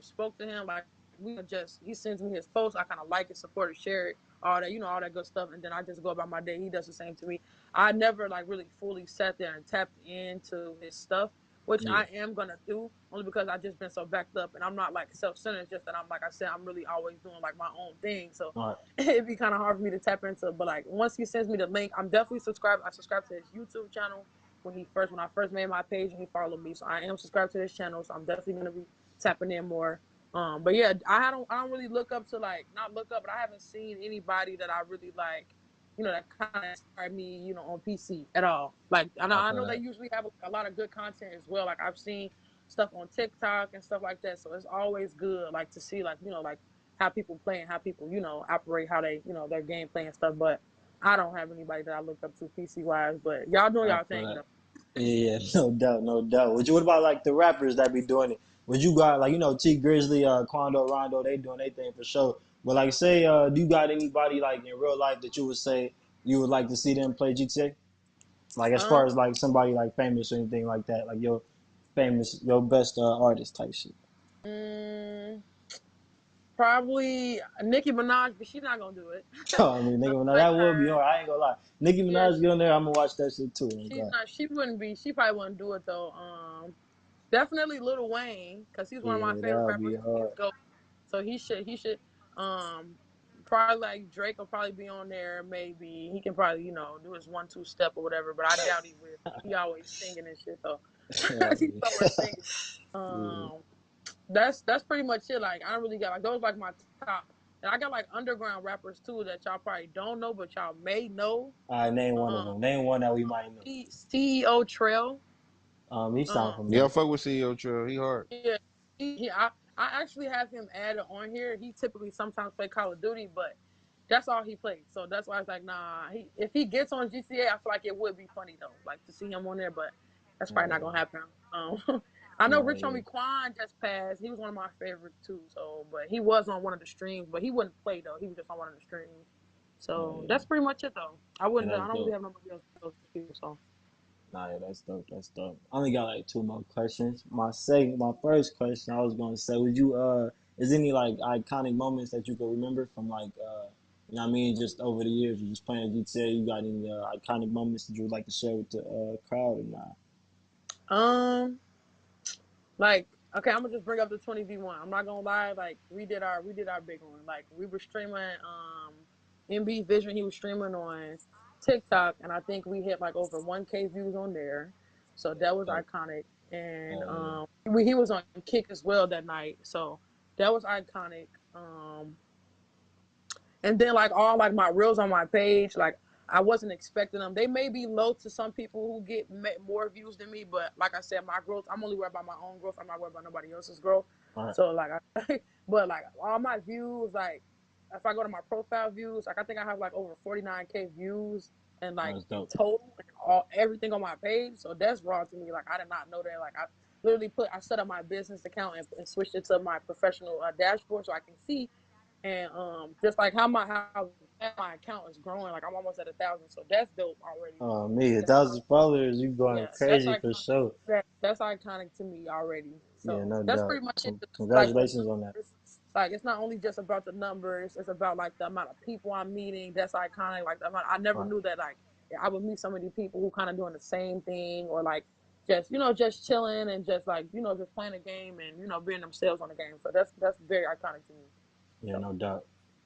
spoke to him. Like we just he sends me his posts. I kind of like it, support it, share it, all that all that good stuff, and then I just go about my day. He does the same to me. I never like really fully sat there and tapped into his stuff, which Yeah. I am gonna do only because I just been so backed up, and I'm not like self-centered. It's just that I'm like I said, I'm really always doing like my own thing. So All right. it'd be kind of hard for me to tap into. But like once he sends me the link, I'm definitely subscribed. I subscribed to his YouTube channel when I first made my page and he followed me. So I am subscribed to his channel. So I'm definitely gonna be tapping in more. But yeah, I don't really look up to like not look up, but I haven't seen anybody that I really like. That kind of inspired me, on PC at all. Like I I feel know they that. usually have a lot of good content as well. Like I've seen stuff on TikTok and stuff like that. So it's always good, like to see like like how people play and how people operate, how they their gameplay and stuff. But I don't have anybody that I look up to PC wise. But y'all doing I y'all feel thing that. though. Yeah, no doubt, no doubt. What about like the rappers that be doing it? Would you got like T Grizzly, Quando, Rondo, they doing their thing for sure. But like say, do you got anybody like in real life that you would say you would like to see them play GTA? Like as Um, far as like somebody like famous or anything like that, like your best artist type shit. mm, probably Nicki Minaj, but she's not gonna do it. I mean, Nicki Minaj, Like that would be her. hard. I ain't gonna lie. Nicki Yeah, Minaj get on there, I'm gonna watch that shit too. Oh she's God. not. She wouldn't be. She probably wouldn't do it though. Definitely Lil Wayne, cause he's one of my Yeah, favorite that'll rappers. be He's hard. go. So he should. Um, probably like Drake will probably be on there. Maybe he can probably do his 1-2 step or whatever. But I doubt he will. He always singing and shit though. He's somewhere singing. Yeah. Um, that's pretty much it. Like I don't really got like those like my top. And I got like underground rappers too that y'all probably don't know, but y'all may know. All right, name one of Um, them. Name one that we might know. CEO Trail. He Um, sound Yeah, I familiar. fuck with CEO Trail. He hard. yeah, I actually have him added on here. He typically sometimes play Call of Duty, but that's all he plays. So that's why I was like, nah. If he gets on GTA, I feel like it would be funny though, like to see him on there. But that's probably not Yeah, gonna happen. I know nah, Rich yeah, Homie Quan just passed. He was one of my favorites too. So, but he was on one of the streams, but he wouldn't play though. He was just on one of the streams. nah, So yeah. that's pretty much it though. I Yeah, wouldn't. that's I don't really dope. have nobody else to those people. So. Nah, yeah, that's dope. That's dope. I only got like two more questions. My first question, I was gonna say, would you is any like iconic moments that you can remember from like you know what I mean, just over the years, you just playing GTA, you got any iconic moments that you would like to share with the crowd or not? Um. Like, okay, I'm gonna just bring up the 20v1. I'm not gonna lie, like we did our big one. Like we were streaming MB Vision, he was streaming on TikTok and I think we hit like over 1K views on there. So Yeah, that that's was dope. iconic. And Yeah. he was on Kick as well that night. So that was iconic. And then like all like my reels on my page, like I wasn't expecting them. They may be low to some people who get more views than me, but like I said, my growth, I'm only worried about my own growth. I'm not worried about nobody else's growth. All right. So like but like all my views, like if I go to my profile views, like I think I have like over 49K views and like That's dope. total and all everything on my page. So that's raw to me. Like I did not know that. Like I set up my business account and switched it to my professional dashboard so I can see and just like how my account is growing, like I'm almost at 1,000, so that's dope already. Me, a That's thousand followers, you going yeah, that's crazy for iconic. sure. That's iconic to me already. Yeah, So no that's doubt. pretty much it. Like the Congratulations on that. numbers, like it's not only just about the numbers; it's about like the amount of people I'm meeting. That's iconic. Like the amount, I never Right. knew that like I would meet so many people who kind of doing the same thing or like just chilling and just like just playing a game and being themselves on the game. So that's very iconic to me. Yeah, So. no doubt.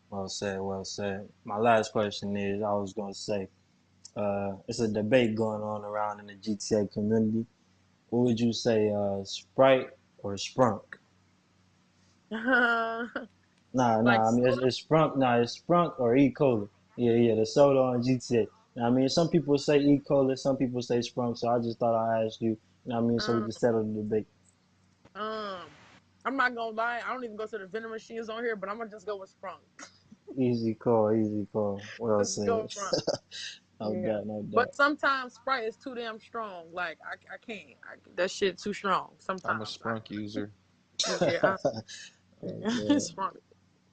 Well said, well said. My last question is, I was gonna say, it's a debate going on around in the GTA community. What would you say, Sprite or Sprunk? Nah, Like nah. I mean, soda. it's Sprunk. Nah, it's Sprunk or E. Cola. Yeah, yeah. The soda on GTA. Now, I mean, some people say E. Cola, some people say Sprunk. So I just thought I'd ask you. You know what I mean, so we Um, can settle the debate. um, I'm not gonna lie. I don't even go to the vending machines on here, but I'm gonna just go with Sprung. Easy call, easy call. Well Let's go said. with Sprung. No Yeah. doubt, no doubt. But sometimes Sprite is too damn strong. Like I can't. That shit too strong. I'm a Sometimes Sprunk user. yeah. Oh It's man. Sprung.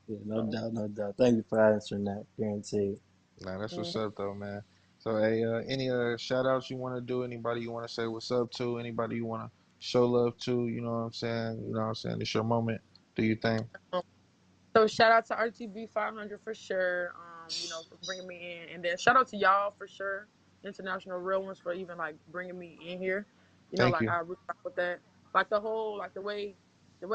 Yeah, no So. doubt, no doubt. Thank you for answering that. Guaranteed. Nah, that's what's Mhm. up though, man. So, hey, any shout outs you want to do? Anybody you want to say what's up to? Anybody you want to show love to? You know what I'm saying? You know what I'm saying? It's your moment. Do you think? So shout out to RTB 500 for sure. For bringing me in, and then shout out to y'all for sure. International Real Ones for even like bringing me in here. Thank Like you. I really rock with that. Like the whole like the way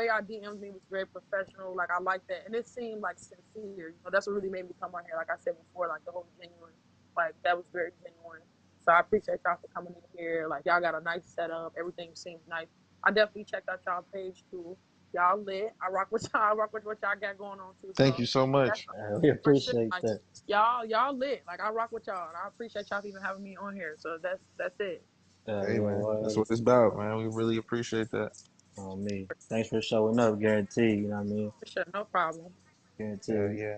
I DM'd me was very professional. Like I like that, and it seemed like sincere. That's what really made me come on here. Like I said before, like the whole genuine, like that was very genuine. So I appreciate y'all for coming in here. Like y'all got a nice setup. Everything seems nice. I definitely checked out y'all page too. Y'all lit. I rock with y'all. I rock with what y'all got going on too. Thank So you so that's much. We for sure. appreciate Like that. y'all lit. Like I rock with y'all, and I appreciate y'all for even having me on here. So that's it. Hey, Yeah, man, that's well, what it's about, man. We really appreciate that. on me. Thanks for showing up. Guaranteed. You know what I mean? For sure, no problem. Yeah, Guaranteed. yeah.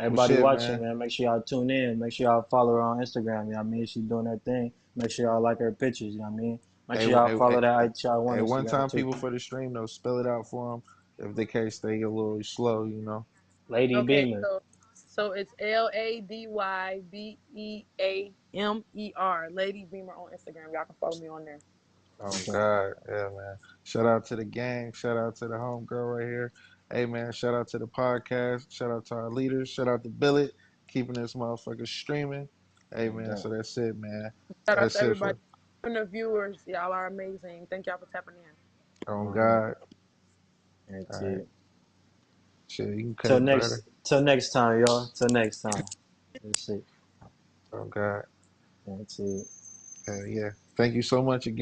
Well, Everybody shit, watching, man. man, make sure y'all tune in. Make sure y'all follow her on Instagram. You know what I mean? She's doing her thing. Make sure y'all like her pictures. You know what I mean? Make Hey, sure y'all hey, follow hey, that ITR1 hey, one Instagram time too. people for the stream though, spell it out for them if the case they get a little slow, you know. Lady Okay, Beamer. so So it's LadyBeamer, Lady Beamer on Instagram. Y'all can follow me on there. Oh Okay. God, yeah, man. Shout out to the gang. Shout out to the homegirl right here. Hey man, shout out to the podcast. Shout out to our leaders. Shout out to Billet, keeping this motherfucker streaming. Hey No man, doubt. so that's it, man. Shout out to That's it everybody. for And the viewers, y'all are amazing. Thank y'all for tapping in. on Uh-huh. God. That's All right. it. Shit, you can cut Till it better. next time, y'all. Till next time. That's it. Oh God. That's it. Hell yeah. Thank you so much again.